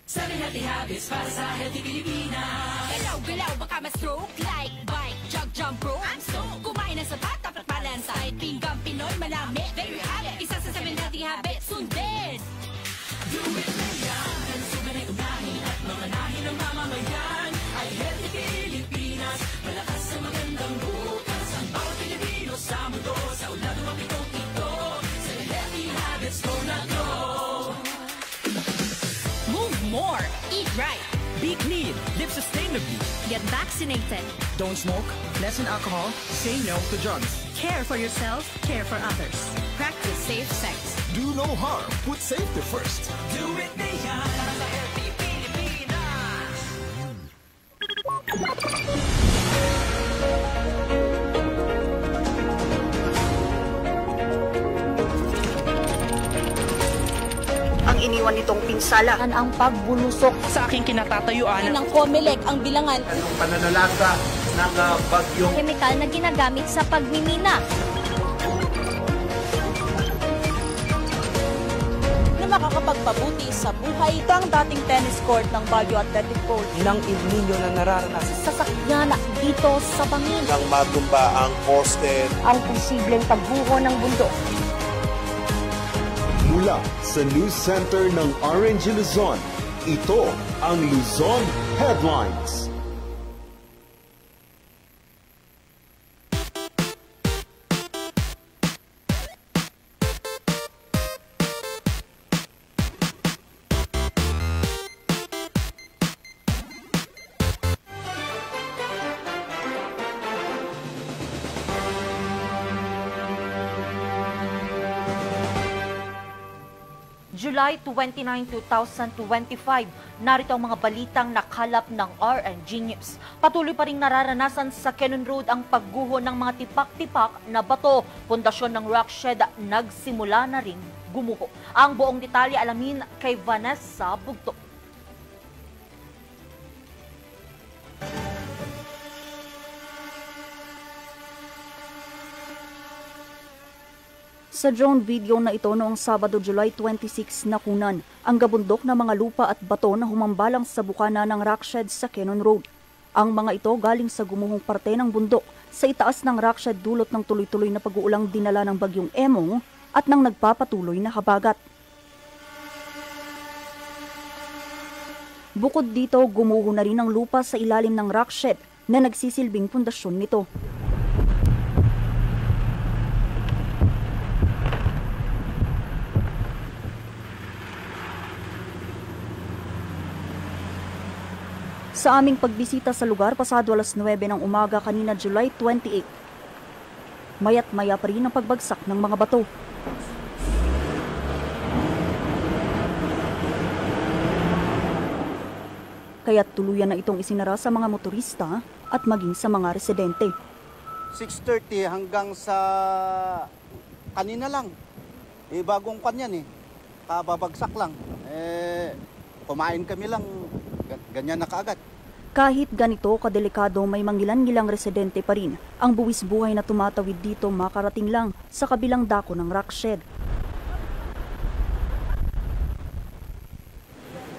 7 healthy habits para sa healthy Pilipinas. Galaw-galaw baka ma-stroke, like bike, jump rope. Kumain ng sapat, dapat balansay. Pinggang Pinoy, malami, there you have it. Isa sa 7 healthy habits, sundin. Do it na yan. Sugan ay unahin at mga nahin ng mamamayan. Ay healthy Pilipinas, malakas sa magandang bukas. Ang bawat Pilipino sa mundo, sa ulan ng pitong ito. Sa healthy habits ko na go. Move more, eat right. Be clean, live sustainably. Get vaccinated. Don't smoke, lessen alcohol, say no to drugs. Care for yourself, care for others. Practice safe sex. Do no harm, put safety first. Do it na yan para sa healthy Pilipinas. Ang iniwan nitong pinsala Ang pagbulusok Sa aking kinatatayuan ng COMELEC ang bilangan Anong pananalasa ng bagyong Chemical na ginagamit sa pagmimina. na makakapagpabuti sa buhay ng dating tennis court ng Baguio Athletic Court. ng El Nino na nararanasan. Sasakyan dito sa bangin. nang matumba ang poste. Ang posibleng pagbuho ng bundok. Mula sa News Center ng RNG Luzon, Ito ang Luzon Headlines. July 29, 2025, narito ang mga balitang nakalap ng RNG News. Patuloy pa rin nararanasan sa Cannon Road ang pagguho ng mga tipak-tipak na bato. Pundasyon ng rock shed nagsimula na rin gumuho. Ang buong detalye alamin kay Vanessa Bugto. Sa drone video na ito noong Sabado, July 26, nakunan ang gabundok na mga lupa at bato na humambalang sa bukana ng rockshed sa Cannon Road. Ang mga ito galing sa gumuhong parte ng bundok sa itaas ng rockshed dulot ng tuloy-tuloy na pag-uulang dinala ng bagyong Emong at ng nagpapatuloy na habagat. Bukod dito, gumuho na rin ang lupa sa ilalim ng rockshed na nagsisilbing pundasyon nito. Sa aming pagbisita sa lugar pasado alas 9 ng umaga kanina July 28, mayat-maya pa rin ang pagbagsak ng mga bato. Kaya't tuluyan na itong isinara sa mga motorista at maging sa mga residente. 6:30 hanggang sa kanina lang. Bagong kanyan kababagsak lang. Kumain kami lang, ganyan na kaagad. Kahit ganito kadelikado, may mangilan-ngilang residente pa rin ang buwis buhay na tumatawid dito makarating lang sa kabilang dako ng rockshed.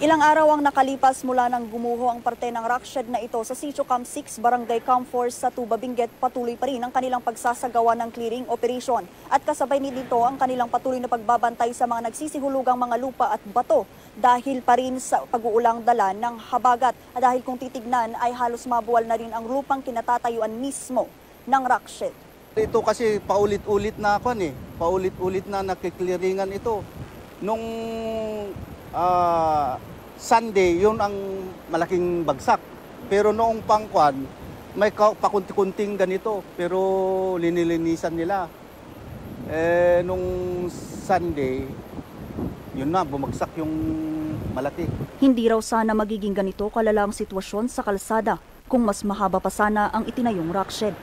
Ilang araw ang nakalipas mula nang gumuho ang parte ng rockshed na ito sa Sitio Camp 6, Barangay Camp 4 sa Tuba, Benguet. Patuloy pa rin ang kanilang pagsasagawa ng clearing operation at kasabay nito ang kanilang patuloy na pagbabantay sa mga nagsisihulugang mga lupa at bato dahil pa rin sa pag-uulang dala ng habagat. At dahil kung titignan ay halos mabuwal na rin ang lupang kinatatayuan mismo ng rockshed. Ito kasi paulit-ulit na paulit-ulit na nakiklearingan ito. Nung Sunday, yun ang malaking bagsak. Pero noong pangkwan, may pakunti-kunting ganito. Pero linilinisan nila. Nung Sunday, yun na, bumagsak yung malaki. Hindi raw sana magiging ganito kalala ang sitwasyon sa kalsada kung mas mahaba pa sana ang itinayong rockshed.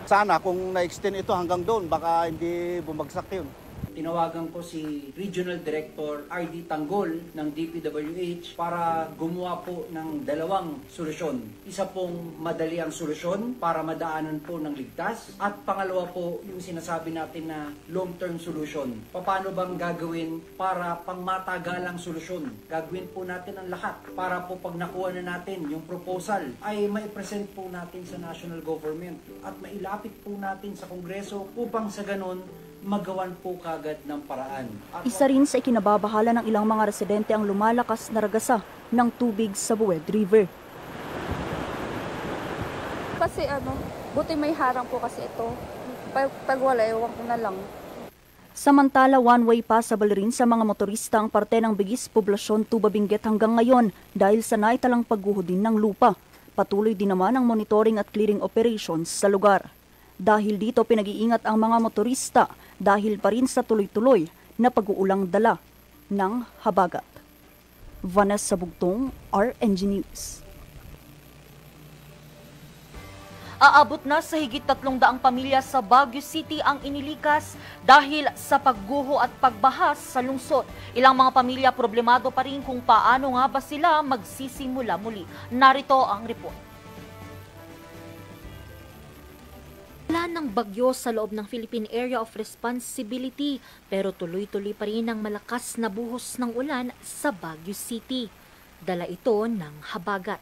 Sana kung na-extend ito hanggang doon, baka hindi bumagsak yun. Tinawagan ko si Regional Director RD Tanggol ng DPWH para gumawa po ng dalawang solusyon. Isa pong madali ang solusyon para madaanan po ng ligtas at pangalawa po yung sinasabi natin na long-term solution. Paano bang gagawin para pangmatagalang solusyon? Gagawin po natin ang lahat para po pag nakuha na natin yung proposal ay mai-present po natin sa national government at mailapit po natin sa Kongreso upang sa ganon magawan po kagad ng paraan. Isa rin sa ikinababahala ng ilang mga residente ang lumalakas na ragasa ng tubig sa Buwed River. Kasi buti may harang po kasi ito. Pag wala, ewan ko na lang. Samantala, one-way passable rin sa mga motorista ang parte ng Bigis Poblasyon Tuba, Benguet hanggang ngayon dahil sa naitalang pagguho din ng lupa. Patuloy din naman ang monitoring at clearing operations sa lugar. Dahil dito pinag-iingat ang mga motorista dahil pa rin sa tuloy-tuloy na pag-uulang dala ng habagat. Vanessa Bugtong, RNG News. Aabot na sa higit 300 pamilya sa Baguio City ang inilikas dahil sa pagguho at pagbahas sa lungsod. Ilang mga pamilya problemado pa rin kung paano nga ba sila magsisimula muli. Narito ang report. Wala ng bagyo sa loob ng Philippine Area of Responsibility pero tuloy-tuloy pa rin ang malakas na buhos ng ulan sa Baguio City. Dala ito ng habagat.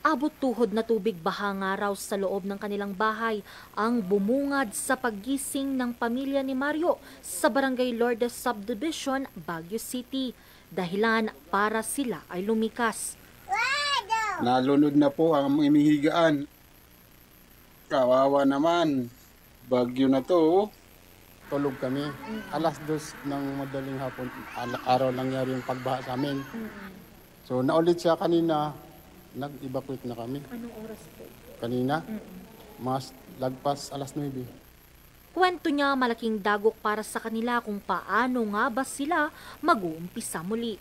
Abot tuhod na tubig baha nga raw sa loob ng kanilang bahay ang bumungad sa paggising ng pamilya ni Mario sa Barangay Lourdes Subdivision, Baguio City. dahilan para sila ay lumikas. Nalunod na po ang imihigaan. Kawawa naman. Bagyo na to. Tulog kami. Alas 2 ng madaling hapon. Araw nangyari yung pagbaha sa amin. So naulit siya kanina. Nag-evacuate na kami. Anong oras po? Kanina. Mas lagpas alas 9. Kwento niya malaking dagok para sa kanila kung paano nga ba sila mag-uumpisa muli.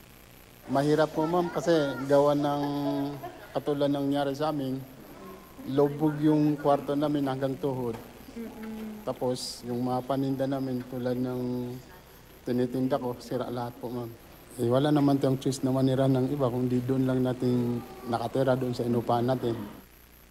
Mahirap po ma'am kasi gawa ng katulad ng nangyari sa amin, lubog yung kwarto namin hanggang tuhod. Tapos yung mga paninda namin tulad ng tinitinda ko, sira lahat po ma'am. Wala naman tayong choice na manira ng iba kundi doon lang natin nakatira doon sa inupahan natin.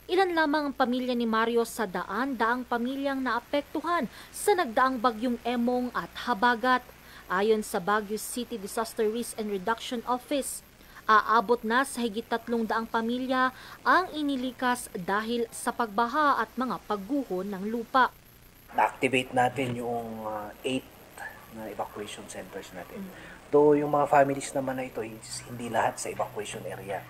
Ilan lamang ang pamilya ni Mario sa daang pamilyang naapektuhan sa nagdaang bagyong Emong at Habagat. Ayon sa Baguio City Disaster Risk and Reduction Office, aabot na sa higit 300 pamilya ang inilikas dahil sa pagbaha at mga pagguho ng lupa. Na-activate natin yung 8 na evacuation centers natin. Though yung mga families naman na ito, hindi lahat sa evacuation area.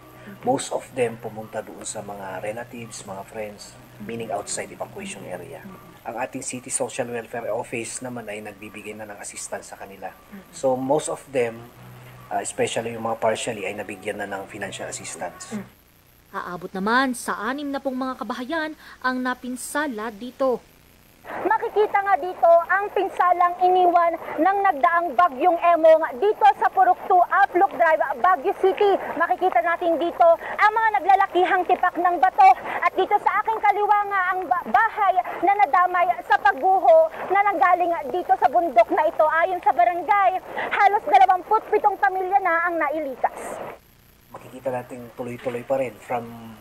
Most of them pumunta doon sa mga relatives, mga friends, meaning outside evacuation area. Ang ating City Social Welfare Office naman ay nagbibigay na ng assistance sa kanila. So most of them, especially yung mga partially, ay nabigyan na ng financial assistance. Aabot naman sa 6 na pong mga kabahayan ang napinsala dito. Makikita nga dito ang pinsalang iniwan ng nagdaang bagyong Emong dito sa Purok 2 Outlook Drive, Baguio City. Makikita natin dito ang mga naglalakihang tipak ng bato at dito sa aking kaliwa nga ang bahay na nadamay sa pagguho na nanggaling dito sa bundok na ito. Ayon sa barangay, halos 27 pamilya na ang nailikas. Makikita natin tuloy-tuloy pa rin from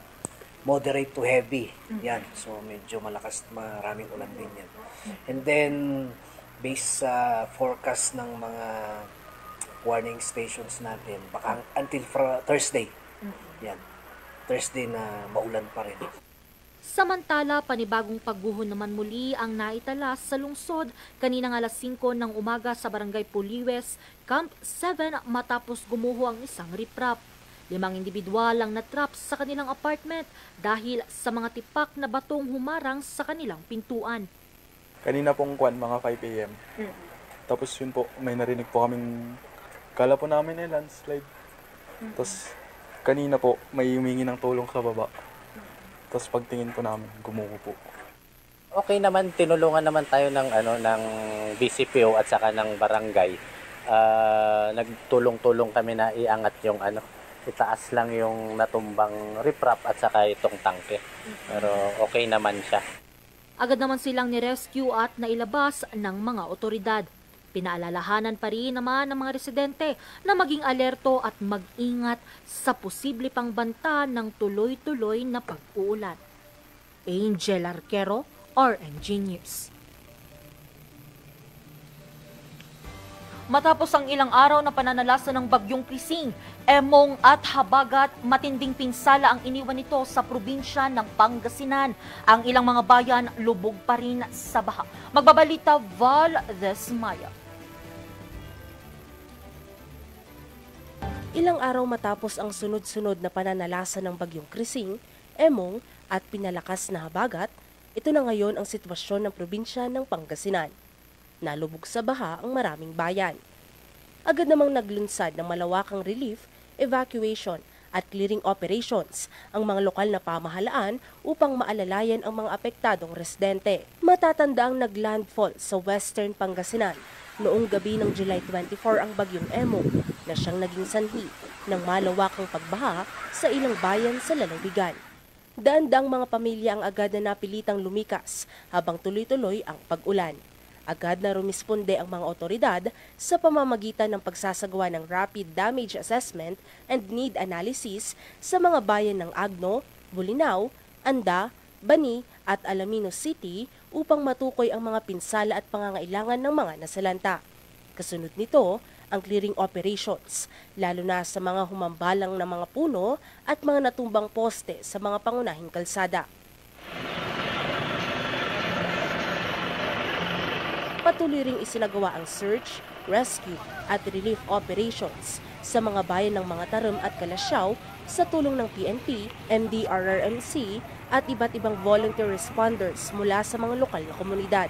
moderate to heavy. Yan. So, medyo malakas, maraming ulan din yan. And then, based sa forecast ng mga warning stations natin, baka until Thursday. Yan. Thursday na maulan pa rin. Samantala, panibagong pagguho naman muli ang naitala sa lungsod kanina ng alas 5 ng umaga sa Barangay Puliwes, Camp 7 matapos gumuho ang isang riprap. 5 individual ang natrap sa kanilang apartment dahil sa mga tipak na batong humarang sa kanilang pintuan. Kanina pong mga 5 a.m. Tapos yun po, may narinig po kaming, kala po namin ay landslide. Tapos kanina po, may humingi ng tulong sa baba. Tapos pagtingin po namin, gumuho po. Okay naman, tinulungan naman tayo ng BCPO at saka ng barangay. Nagtulong-tulong kami na iangat yung itaas lang yung natumbang riprap at saka itong tangke. Pero okay naman siya. Agad naman silang ni-rescue at nailabas ng mga otoridad. Pinaalalahanan pa rin naman ng mga residente na maging alerto at mag-ingat sa posible pang banta ng tuloy-tuloy na pag-uulan. Angel Arquero, RNG News. Matapos ang ilang araw na pananalasa ng bagyong Krising, Emong at Habagat, matinding pinsala ang iniwan nito sa probinsya ng Pangasinan. Ang ilang mga bayan lubog pa rin sa baha. Magbabalita Val Desmaya. Ilang araw matapos ang sunod-sunod na pananalasa ng bagyong Krising, Emong at pinalakas na Habagat, ito na ngayon ang sitwasyon ng probinsya ng Pangasinan. Nalubog sa baha ang maraming bayan. Agad namang naglunsad ng malawakang relief, evacuation at clearing operations ang mga lokal na pamahalaan upang maalalayan ang mga apektadong residente. Matatanda ang naglandfall sa Western Pangasinan noong gabi ng July 24 ang bagyong Emong na siyang naging sanhi ng malawakang pagbaha sa ilang bayan sa lalawigan. Daan-daang mga pamilya ang agad na napilitang lumikas habang tuloy-tuloy ang pag-ulan. Agad na rumisponde ang mga otoridad sa pamamagitan ng pagsasagawa ng rapid damage assessment and need analysis sa mga bayan ng Agno, Bolinao, Anda, Bani at Alaminos City upang matukoy ang mga pinsala at pangangailangan ng mga nasalanta. Kasunod nito, ang clearing operations, lalo na sa mga humambalang na mga puno at mga natumbang poste sa mga pangunahing kalsada. Patuloy ring isinagawa ang search, rescue at relief operations sa mga bayan ng mga Tarem at Kalasyaw sa tulong ng PNP, MDRRMC at iba't ibang volunteer responders mula sa mga lokal na komunidad.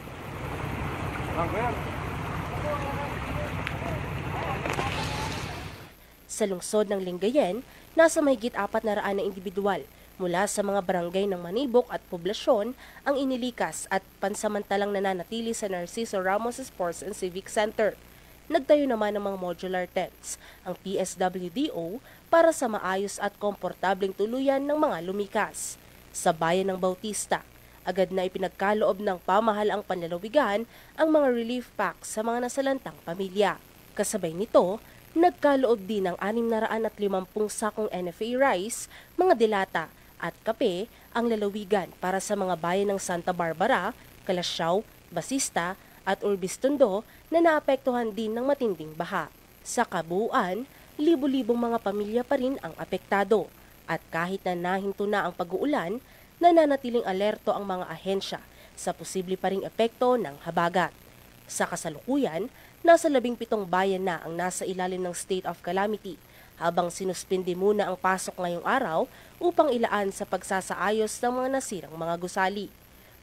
Sa lungsod ng Lingayen, nasa mahigit 400 na individual mula sa mga barangay ng Manibok at poblasyon ang inilikas at pansamantalang nananatili sa Narciso Ramos Sports and Civic Center. Nagtayo naman ng mga modular tents ang PSWDO para sa maayos at komportableng tuluyan ng mga lumikas. Sa bayan ng Bautista, agad na ipinagkaloob ng pamahalaang panlalawigan ang mga relief packs sa mga nasalantang pamilya. Kasabay nito, nagkaloob din ng 650 sakong NFA rice, mga dilata at kape ang lalawigan para sa mga bayan ng Santa Barbara, Kalasyaw, Basista at Urbistondo na naapektuhan din ng matinding baha. Sa kabuuan, libo-libong mga pamilya pa rin ang apektado at kahit na nahinto na ang pag-uulan, nananatiling alerto ang mga ahensya sa posible pa ring epekto ng habagat. Sa kasalukuyan, nasa 17 bayan na ang nasa ilalim ng state of calamity, habang sinuspindi muna ang pasok ngayong araw upang ilaan sa pagsasaayos ng mga nasirang mga gusali.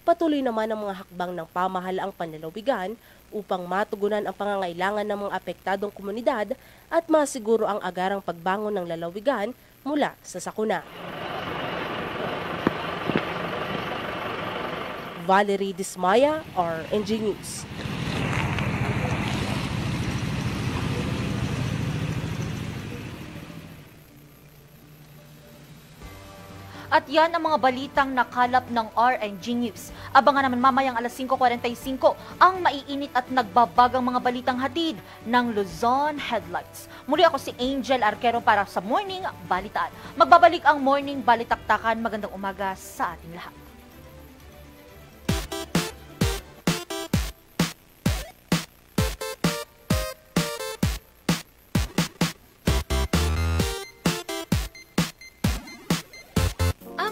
Patuloy naman ang mga hakbang ng pamahalaang panlalawigan upang matugunan ang pangangailangan ng mga apektadong komunidad at masiguro ang agarang pagbangon ng lalawigan mula sa sakuna. Valerie Dismaya, RNG News. At yan ang mga balitang nakalap ng RNG News. Abangan naman mamayang alas 5:45 ang maiinit at nagbabagang mga balitang hatid ng Luzon Headlights. Muli ako si Angel Arquero para sa Morning Balitaan. Magbabalik ang Morning Balitaktakan. Magandang umaga sa ating lahat.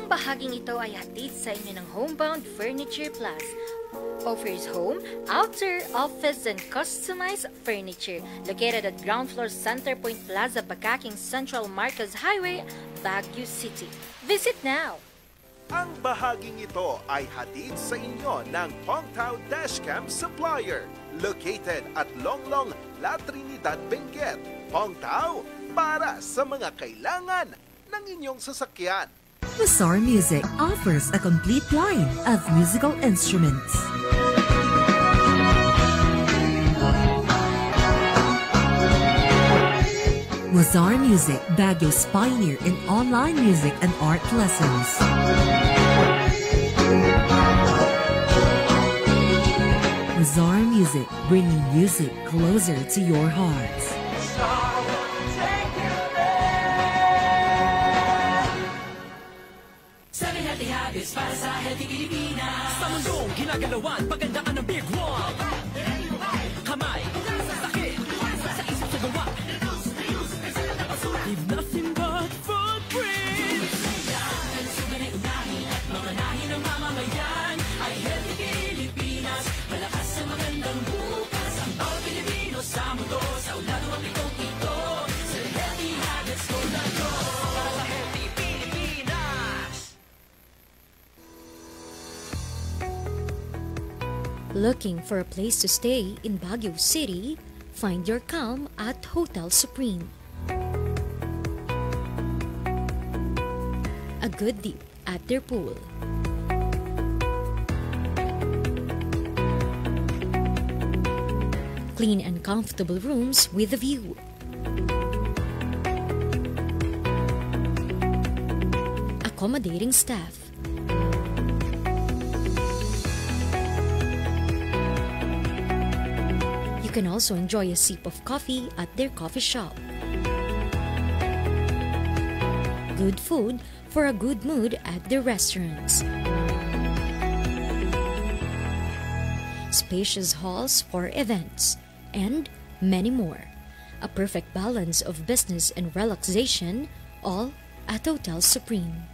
Bahaging ito ay hatid sa inyo ng Homebound Furniture Plus. Offers home, outer, office, and customized furniture. Located at ground floor Centerpoint Plaza, Bakaking Central Marcos Highway, Baguio City. Visit now! Ang bahaging ito ay hatid sa inyo ng Pongtao Dashcam Supplier. Located at Longlong, La Trinidad, Benguet. Pongtao, para sa mga kailangan ng inyong sasakyan. Mazar Music offers a complete line of musical instruments. Mazar Music, Baguio's pioneer in online music and art lessons. Mazar Music, bringing music closer to your hearts. Habits para sa healthy Pilipinas. Sa mundong ginagalawan, pagandaan ng Big One. Kamay, sakit, sa isip sa gawa. Leave nothing but footprints. Kalusugan ay unahin at mga nahin ng mamamayan. Ay healthy Pilipinas, malakas ang magandang bukas. Ang bawat Pilipino sa mundo, sa ulado ang pitong ito. Sa healthy habits ko na to. Para sa healthy Pilipinas. Looking for a place to stay in Baguio City? Find your calm at Hotel Supreme. A good dip at their pool. Clean and comfortable rooms with a view. Accommodating staff. You can also enjoy a sip of coffee at their coffee shop. Good food for a good mood at their restaurants. Spacious halls for events, and many more. A perfect balance of business and relaxation, all at Hotel Supreme.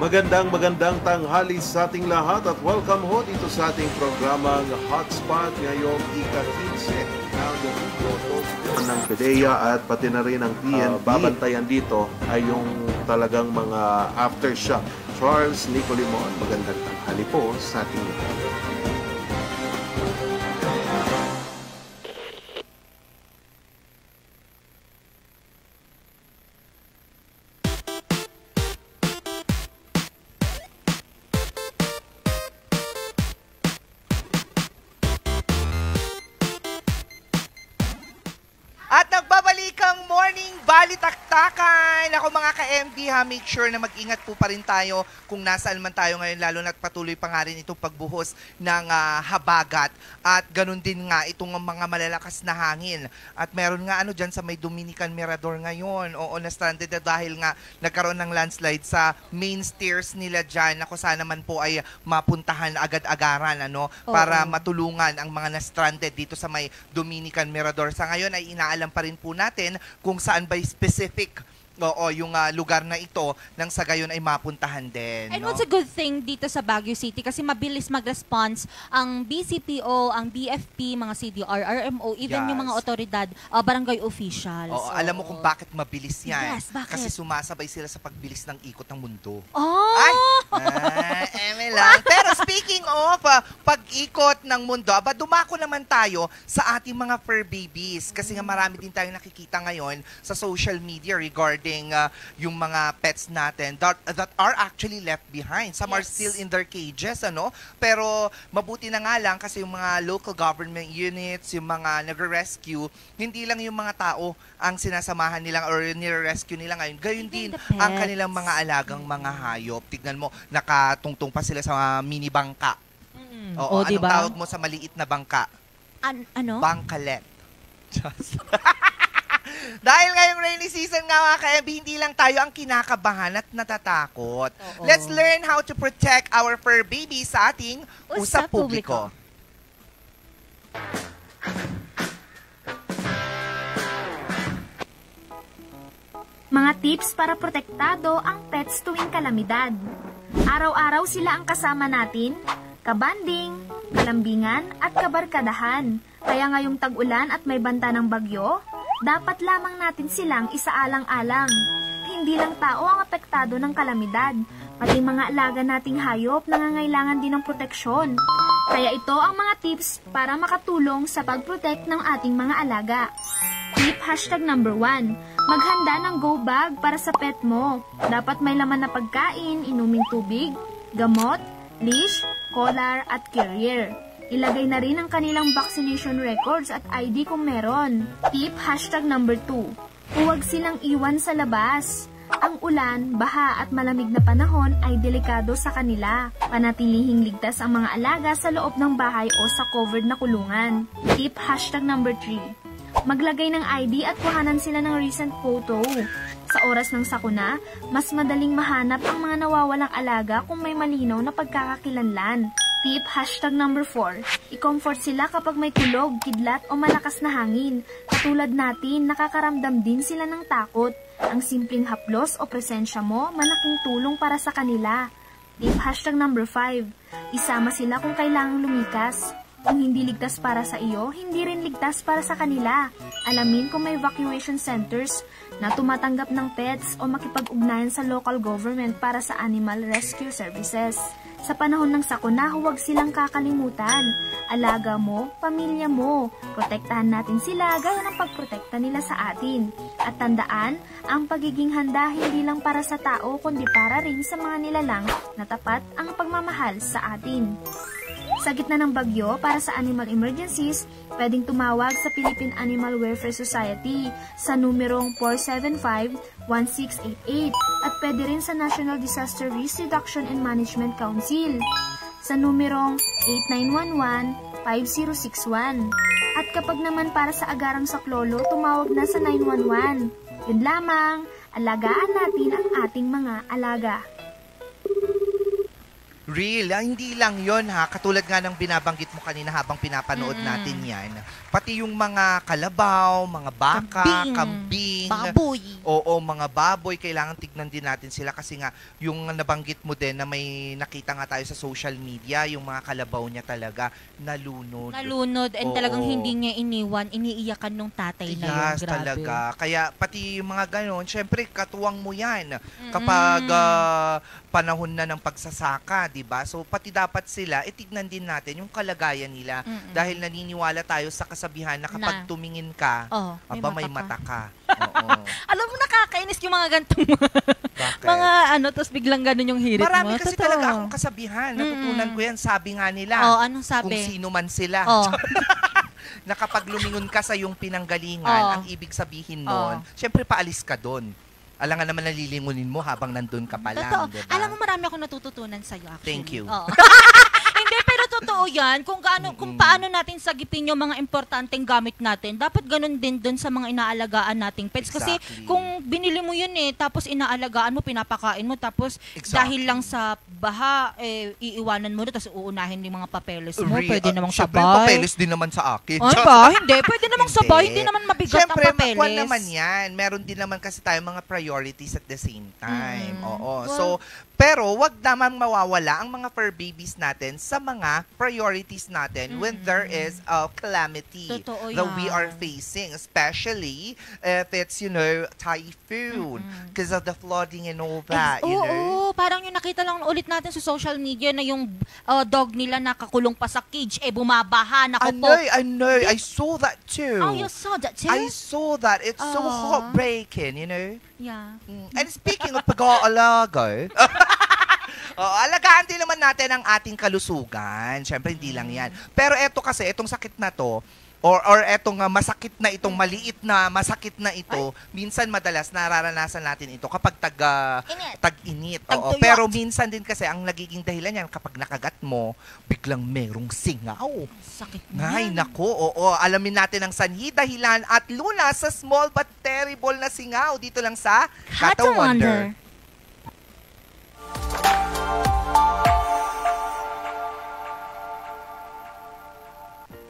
Magandang tanghali sa ating lahat at welcome ho dito sa ating programang Hotspot ngayong ika-15 ng PDEA at pati na rin ang PNP. Babantayan dito ay yung talagang mga aftershock. Charles Nicolimon, magandang tanghali po sa ating lahat. At nagbabalik ang morning balitaktakan. Ako mga ka-MB ha, make sure na mag-ingat po pa rin tayo kung nasaan man tayo ngayon, lalo na't patuloy pa nga rin itong pagbuhos ng habagat. At ganun din nga itong mga malalakas na hangin. At meron nga dyan sa may Dominican Mirador ngayon. Oo, na-stranded na dahil nga nagkaroon ng landslide sa main stairs nila dyan. Ako sana man po ay mapuntahan agad-agaran para matulungan ang mga na-stranded dito sa may Dominican Mirador. Sa ngayon ay inaalam pa rin po natin kung saan ba specific yung lugar na ito nang sa gayon ay mapuntahan din. And what's a good thing dito sa Baguio City kasi mabilis mag-response ang BCPO, ang BFP, mga CDR, RMO, even yung mga otoridad, barangay officials. Alam mo kung bakit mabilis yan? Yes, bakit? Kasi sumasabay sila sa pagbilis ng ikot ng mundo. Eme lang. Pero speaking of pag-ikot ng mundo, dumako naman tayo sa ating mga fur babies kasi nga marami din tayong nakikita ngayon sa social media regarding yung mga pets natin that are actually left behind. Some are still in their cages, pero mabuti na nga lang kasi yung mga local government units, yung mga nagre-rescue, hindi lang yung mga tao ang sinasamahan nila or nire-rescue nila ngayon. Gayon din ang kanilang mga alagang mga hayop. Tignan mo, nakatungtong pa sila sa mini bangka. Anong diba? tawag mo sa maliit na bangka? Ano? Bangkalet. Dahil ngayong rainy season nga mga ka-MB, hindi lang tayo ang kinakabahan at natatakot. Let's learn how to protect our fur babies sa ating Usap Publiko. Mga tips para protektado ang pets tuwing kalamidad. Araw-araw sila ang kasama natin, kabanding, kalambingan at kabarkadahan. Kaya ngayong tag-ulan at may banta ng bagyo, dapat lamang natin silang isaalang-alang. Hindi lang tao ang apektado ng kalamidad, pati mga alaga nating hayop nangangailangan din ng proteksyon. Kaya ito ang mga tips para makatulong sa pag-protect ng ating mga alaga. Tip #1. Maghanda ng go bag para sa pet mo. Dapat may laman na pagkain, inuming tubig, gamot, leash, collar at carrier. Ilagay na rin ang kanilang vaccination records at ID kung meron. Tip #2. Huwag silang iwan sa labas. Ang ulan, baha at malamig na panahon ay delikado sa kanila. Panatilihing ligtas ang mga alaga sa loob ng bahay o sa covered na kulungan. Tip #3. Maglagay ng ID at kuhanan sila ng recent photo. Sa oras ng sakuna, mas madaling mahanap ang mga nawawalang alaga kung may malinaw na pagkakakilanlan. Tip #4. I-comfort sila kapag may kulog, kidlat o malakas na hangin. Katulad natin, nakakaramdam din sila ng takot. Ang simpleng haplos o presensya mo, malaking tulong para sa kanila. Tip #5. Isama sila kung kailangang lumikas. Kung hindi ligtas para sa iyo, hindi rin ligtas para sa kanila. Alamin kung may evacuation centers na tumatanggap ng pets o makipag-ugnayan sa local government para sa animal rescue services. Sa panahon ng sakuna, huwag silang kakalimutan. Alaga mo, pamilya mo. Protektahan natin sila gaya ng pagprotekta nila sa atin. At tandaan, ang pagiging handa hindi lang para sa tao kundi para rin sa mga nilalang na tapat ang pagmamahal sa atin. Sa gitna ng bagyo, para sa animal emergencies, pwedeng tumawag sa Philippine Animal Welfare Society sa numerong 475-1688 at pwede rin sa National Disaster Risk Reduction and Management Council sa numerong 8911-5061. At kapag naman para sa agarang saklolo, tumawag na sa 911. Yun lamang, alagaan natin ang ating mga alaga. Real. Hindi lang yon ha. Katulad nga ng binabanggit mo kanina habang pinapanood natin yan. Pati yung mga kalabaw, mga baka, kambing, baboy. Oo, mga baboy. Kailangan tignan din natin sila kasi nga yung nabanggit mo din na may nakita nga tayo sa social media, yung mga kalabaw niya talaga nalunod. And talagang hindi niya iniwan, iniiyakan nung tatay na yun. Yes, Grabe. talaga. Kaya pati yung mga ganon, syempre katuwang mo yan kapag panahon na ng pagsasaka, 'di ba? So pati dapat sila itignan din natin yung kalagayan nila dahil naniniwala tayo sa kasabihan na kapag tumingin ka, may mata ka. Oo. Alam mo, nakakainis yung mga gantong mga tapos biglang ganun yung hirit mo. Marami kasi talaga akong kasabihan. Natutunan ko yan. Sabi nga nila. Anong sabi? Kung sino man sila. Na kapag lumingon ka sa yung pinanggalingan, ang ibig sabihin nun, syempre paalis ka doon. Alam nga naman nalilingunin mo habang nandun ka pa lang, diba? Alam mo, marami akong natututunan sa'yo actually. Thank you. Hindi, pero totoo yan. Kung paano natin sagipin yung mga importanteng gamit natin, dapat ganun din dun sa mga inaalagaan nating pets. Kasi kung binili mo yun tapos inaalagaan mo, pinapakain mo, tapos dahil lang sa baha, iiwanan mo na, tapos uunahin yung mga papeles mo. Pwede namang sabay. Siyempre, papeles din naman sa akin. Ay ba? Hindi. Pwede namang sabay. Hindi naman mabigat ang papeles. Siyempre, naman yan. Meron din naman kasi tayo mga priorities at the same time. Oo. So, pero wag naman mawawala ang mga fur babies natin sa mga priorities natin when there is a calamity that we are facing, especially if it's, typhoon because of the flooding and all that, Oo, parang yung nakita lang ulit natin sa social media na yung dog nila nakakulong pa sa cage, bumabaha, I know. I saw that too. Oh, you saw that too? I saw that. It's so heartbreaking, Yeah. And speaking of pag-aalaga, alagaan din naman natin ang ating kalusugan. Siyempre, hindi lang yan. Pero itong sakit na to, or etong masakit na itong maliit na masakit na ito, minsan madalas nararanasan natin ito kapag tag-init. Pero minsan din kasi ang nagiging dahilan yan kapag nakagat mo, biglang merong singaw. Sakit na. Ay, nako, alamin natin ang sanhi, dahilan at lunas sa small but terrible na singaw dito lang sa Kata Wonder.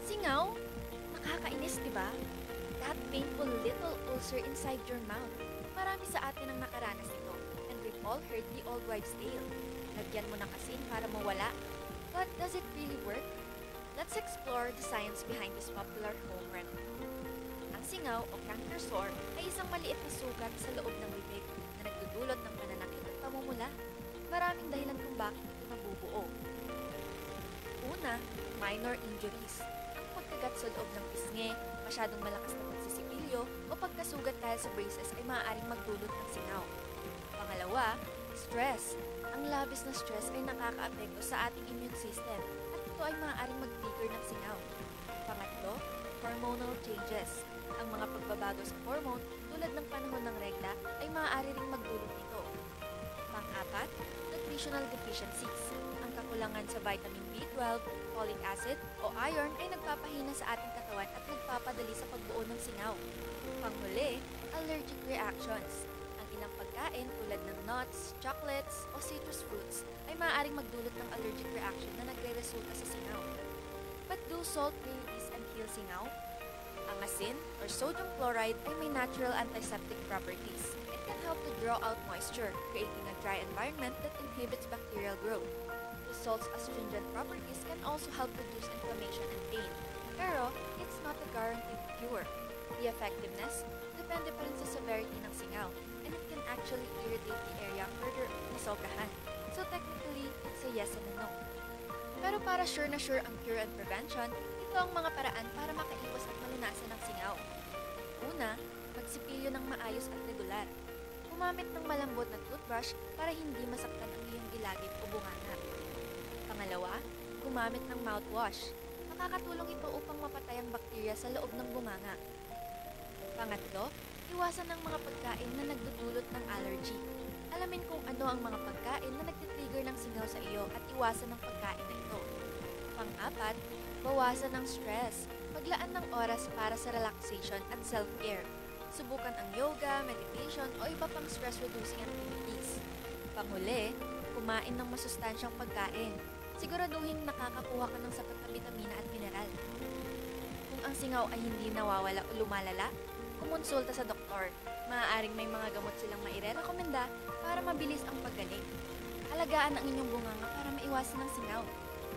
Singaw? Nakakainis, di ba? That painful little ulcer inside your mouth. Marami sa atin ang nakaranas nito. And we've all heard the old wives' tale. Lagyan mo ng asin para mawala. But does it really work? Let's explore the science behind this popular home remedy. Ang singaw o canker sore ay isang maliit na sugat sa loob ng bibig na nagdudulot ng pananakit at pamumula. Maraming dahilan kung bakit ito nabubuo. Una, minor injuries. Ang pagkagat sa loob ng pisngi, masyadong malakas na pagsisipilyo, o pagkasugat dahil sa braces ay maaaring magdulot ng singaw. Pangalawa, stress. Ang labis na stress ay nakakaapekto sa ating immune system at ito ay maaaring mag-trigger ng singaw. Pangatlo, hormonal changes. Ang mga pagbabago sa hormone tulad ng panahon ng regla ay maaari ring magdulot nito. Pang-apat, nutritional deficiencies. Ang kakulangan sa vitamin B12, folic acid o iron ay nagpapahina sa ating katawan at nagpapadali sa pagbuo ng singaw. Panghuli, allergic reactions. Ang ilang pagkain tulad ng nuts, chocolates o citrus fruits ay maaaring magdulot ng allergic reaction na nagre-resulta sa singaw. But do salt really ease and heal singaw? Ang asin or sodium chloride ay may natural antiseptic properties. It can help to draw out moisture, creating a dry environment that inhibits bacterial growth. The salt's astringent properties can also help reduce inflammation and pain. Pero, it's not a guaranteed cure. The effectiveness depende pa rin sa severity ng singaw, and it can actually irritate the area further na sobrahan. So technically, it's a yes and a no. Pero para sure na sure ang cure and prevention, ito ang mga paraan para makaiwas at malunasan ng singaw. Una, magsipilyo ng maayos at regular. Gumamit ng malambot na toothbrush para hindi masaktan ang iyong ilagid o bunganga. Pangalawa, gumamit ng mouthwash. Makakatulong ito upang mapatay ang bakterya sa loob ng bunganga. Pangatlo, iwasan ng mga pagkain na nagdudulot ng allergy. Alamin kung ano ang mga pagkain na nagtitrigger ng singaw sa iyo at iwasan ng pagkain na ito. Pang-apat, bawasan ng stress. Maglaan ng oras para sa relaxation at self-care. Subukan ang yoga, meditation o iba pang stress-reducing activities. Panghuli, kumain ng masustansyang pagkain. Siguraduhin nakakakuha ka ng sapat na bitamina at mineral. Kung ang singaw ay hindi nawawala o lumalala, kumonsulta sa doktor. Maaaring may mga gamot silang mairerekomenda para mabilis ang paggaling. Alagaan ang inyong bunganga para maiwasan ang singaw.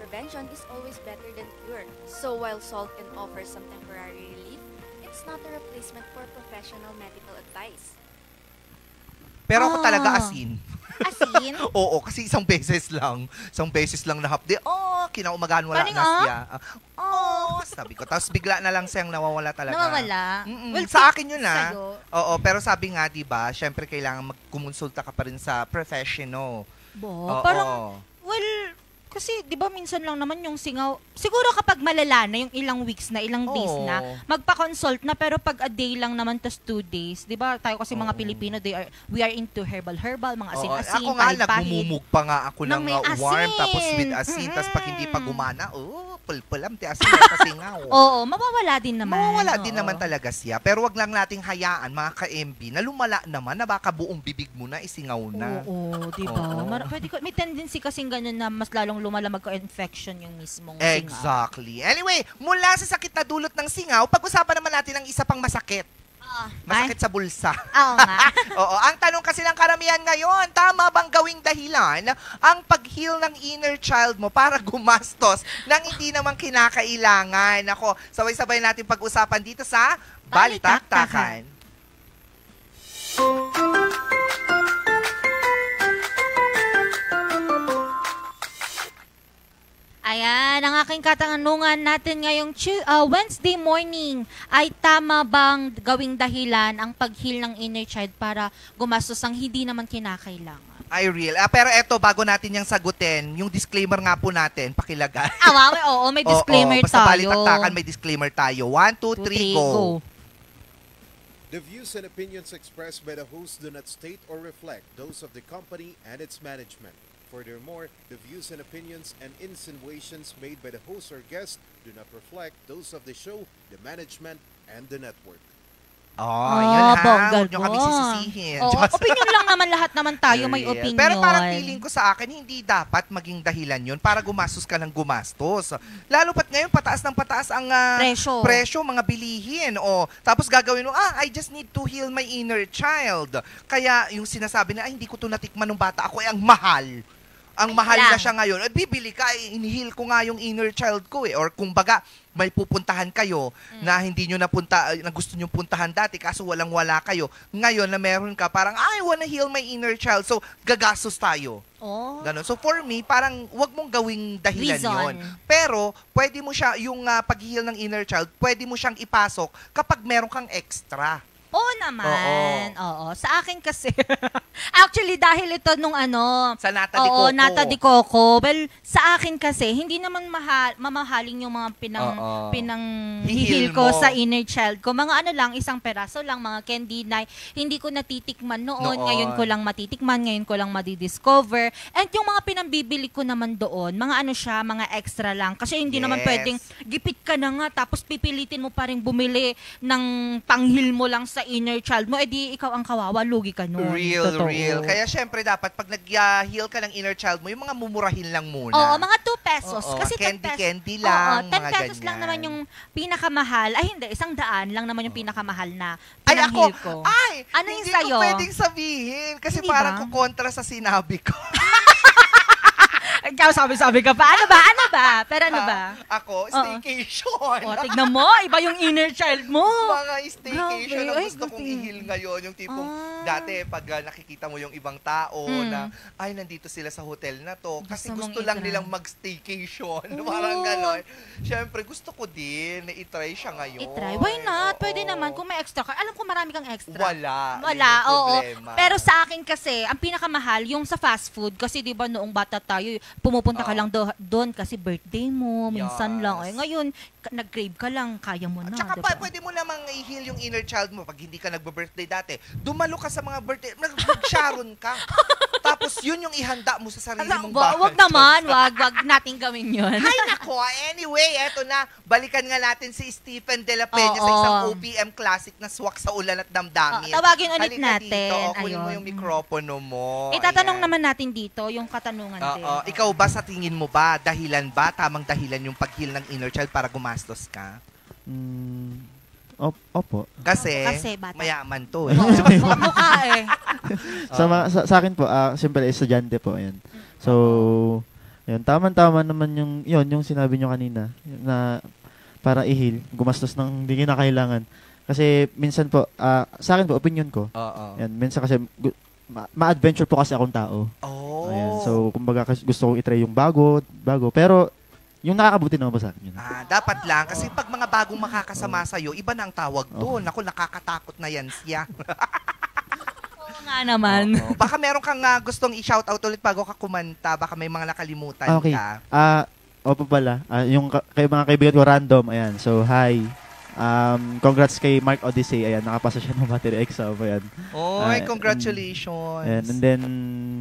Prevention is always better than cure. So while salt can offer some temporary relief, it's not a replacement for professional medical advice. Pero ako talaga asin. Asin? Oo, kasi isang beses lang na hapde. Kinaumagaan wala Paning, na siya. Sabi ko. Tapos bigla na lang siyang nawawala talaga. Nawawala? Well, sa akin yun sa'yo. Oo, pero sabi nga, diba, syempre kailangan magkumonsulta ka pa rin sa professional. Parang, well, kasi, di ba, minsan lang naman yung singaw, siguro kapag malala na yung ilang weeks na, ilang days na, magpa-consult na, pero pag a day lang naman, tas 2 days, di ba, tayo kasi mga Pilipino, we are into herbal, mga asin-asin, ako nga, nagmumumug pa nga ako ng warm, tapos with asin, tapos pag hindi pa gumana, pulpulam, asin at singaw. Oo, mawawala din naman. Mawawala din naman talaga siya, pero wag lang nating hayaan, mga ka-MB, na lumala naman, na baka buong bibig mo na, isingaw na. Oo, di ba? May tendency kasing ganun na mas lalong lumala magka-infection yung mismong singaw. Exactly. Anyway, mula sa sakit na dulot ng singaw, pag-usapan naman natin ang isa pang masakit. Masakit sa bulsa. Oo nga. Oo. Ang tanong kasi ng karamihan ngayon, tama bang gawing dahilan ang pag-heal ng inner child mo para gumastos ng hindi naman kinakailangan? Ako, sabay-sabay natin pag-usapan dito sa Balitaktakan. Ayan, ang aking katanungan natin ngayong Wednesday morning ay tama bang gawing dahilan ang pag-heal ng inner child para gumastos ang hindi naman kinakailangan? Ay, real. Pero eto, bago natin yung sagutin, yung disclaimer nga po natin, pakilagay. Oo, may disclaimer tayo. Basta Balitaktakan, may disclaimer tayo. 1, 2, 3, go. The views and opinions expressed by the host do not state or reflect those of the company and its management. Furthermore, the views and opinions and insinuations made by the host or guest do not reflect those of the show, the management, and the network. Yun ha. Huwag nyo kami sisisihin. Opinion lang naman, lahat naman tayo may opinion. Pero parang feeling ko sa akin, hindi dapat maging dahilan yun para gumastos ka ng gumastos. Lalo pat ngayon, pataas ng pataas ang presyo, mga bilihin. Tapos gagawin mo, I just need to heal my inner child. Kaya yung sinasabi na, hindi ko to natikman nung bata ako, ang mahal. Ang mahal na siya ngayon. Bibili ka, inihil ko nga yung inner child ko . Or kumbaga, may pupuntahan kayo na hindi nyo napunta, na gusto nyo puntahan dati kaso walang-wala kayo. Ngayon na meron ka, parang, I wanna heal my inner child. So, gagastos tayo. Ganon. So, for me, parang wag mong gawing dahilan yon. Pero, pwede mo siya, yung pag-heal ng inner child, pwede mo siyang ipasok kapag meron kang extra. Oo naman. Oo. Sa akin kasi, actually dahil ito nung sa Nata de Coco. Nata de Coco. Well, sa akin kasi, hindi naman mamahaling yung mga pinanghihil ko sa inner child ko. Mga lang, isang peraso lang, mga candy na hindi ko natitikman noon. Ngayon ko lang matitikman, ngayon ko lang madidiscover. And yung mga pinambibili ko naman doon, mga siya, mga extra lang. Kasi hindi naman pwedeng gipit ka na nga, tapos pipilitin mo pa rin bumili ng panghil mo lang sa inner child mo, edi ikaw ang kawawa, lugi ka nun. Real. Kaya syempre dapat, pag nag-heal ka ng inner child mo, yung mga mumurahin lang muna. Oo, mga 2 pesos. Kasi candy lang, 10 pesos lang naman yung pinakamahal. Ay, hindi, 100 lang naman yung pinakamahal na pinanghil ko. Ano yung hindi sa'yo? Hindi ko pwedeng sabihin. Kasi hindi parang kukontra sa sinabi ko. Ikaw sabi ka pa. Ano ba? Pero ano ba? Ako, staycation. Tignan mo, iba yung inner child mo. Mga staycation na gusto kong i-heal ngayon. Yung tipong, dati, pag nakikita mo yung ibang tao na, nandito sila sa hotel na to. Kasi gusto lang nilang mag-staycation. Parang gano'n. Siyempre, gusto ko din na i-try siya ngayon. Why not? Pwede naman kung may extra ka. Alam ko marami kang extra. Wala, oo. Pero sa akin kasi, ang pinakamahal, yung sa fast food. Kasi di ba noong bata tayo, pumupunta ka lang doon kasi birthday mo, minsan Yes. lang. Ay, ngayon, nag-crave ka lang, kaya mo na. Tsaka diba? pwede mo namang i-heal yung inner child mo pag hindi ka nagbe-birthday dati. Dumalo ka sa mga birthday, mag-sharon ka. Tapos yun yung ihanda mo sa sarili mong bahay. Wag naman, wag nating gawin yun. Ay nako, anyway, eto na. Balikan nga natin si Stephen De La Peña sa Oo. isang OPM classic na Swak sa Ulan at Damdamin. Tawagin ulit Halika natin. Dito, kunin mo Ayun. yung mikropono mo. Itatanong naman natin dito yung katanungan din. Oo. Ikaw ba, sa tingin mo ba, tamang dahilan yung pag-heal ng inner child para gumastos ka? Opo. Kasi bata. mayaman to eh. Mukha eh. Sa akin po, siyempre estudyante po, ayan. So, yun, tama-tama naman yung sinabi nyo kanina na para i-heal, gumastos ng hindi kinakailangan. Kasi minsan po, sa akin po, opinion ko. Yan, minsan kasi ma-adventure po kasi akong tao. Ayan, so, kumbaga gusto kong itry yung bago. Pero, yung nakakabuti naman ba sa akin yun? Dapat lang. Kasi pag mga bagong makakasama sa'yo, iba na ang tawag doon. Ako, nakakatakot na yan siya. Oo nga naman. Baka meron kang gustong i-shoutout ulit bago ka kumanta. Baka may mga nakalimutan Okay. ka. Opo pala. Yung kay mga kaibigan ko random, ayan. So, hi. Congrats kay Mark Odyssey. Ayan, nakapasa siya ng battery exam. Ayan. Oy, congratulations. And then,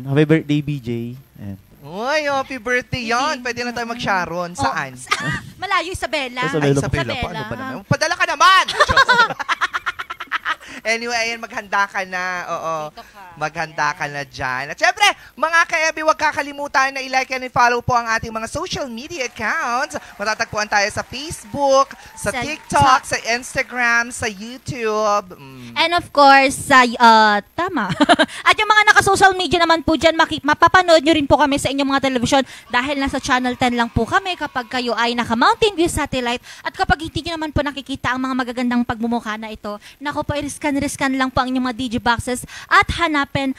happy birthday, BJ. Ayan. Uy, happy birthday yan. Pwede na tayo mag-Sharon. Saan? Malayo, Isabela. Ay, Isabela pa. Ano ba naman? Padala ka naman! Anyway, ayan, maghanda ka na. Oo. Maghanda ka na dyan. At syempre, mga ka-Ebi, huwag kakalimutan na i-like and i-follow po ang ating mga social media accounts. Matatagpuan tayo sa Facebook, sa TikTok, sa Instagram, sa YouTube. And of course, tama. At yung mga naka-social media naman po dyan, mapapanood nyo rin po kami sa inyong mga telebisyon dahil nasa Channel 10 lang po kami kapag kayo ay naka-Mountain View Satellite. At kapag hindi nyo naman po nakikita ang mga magagandang pagmumukha na ito, nako po, riskan lang po ang inyong mga digiboxes at hanapin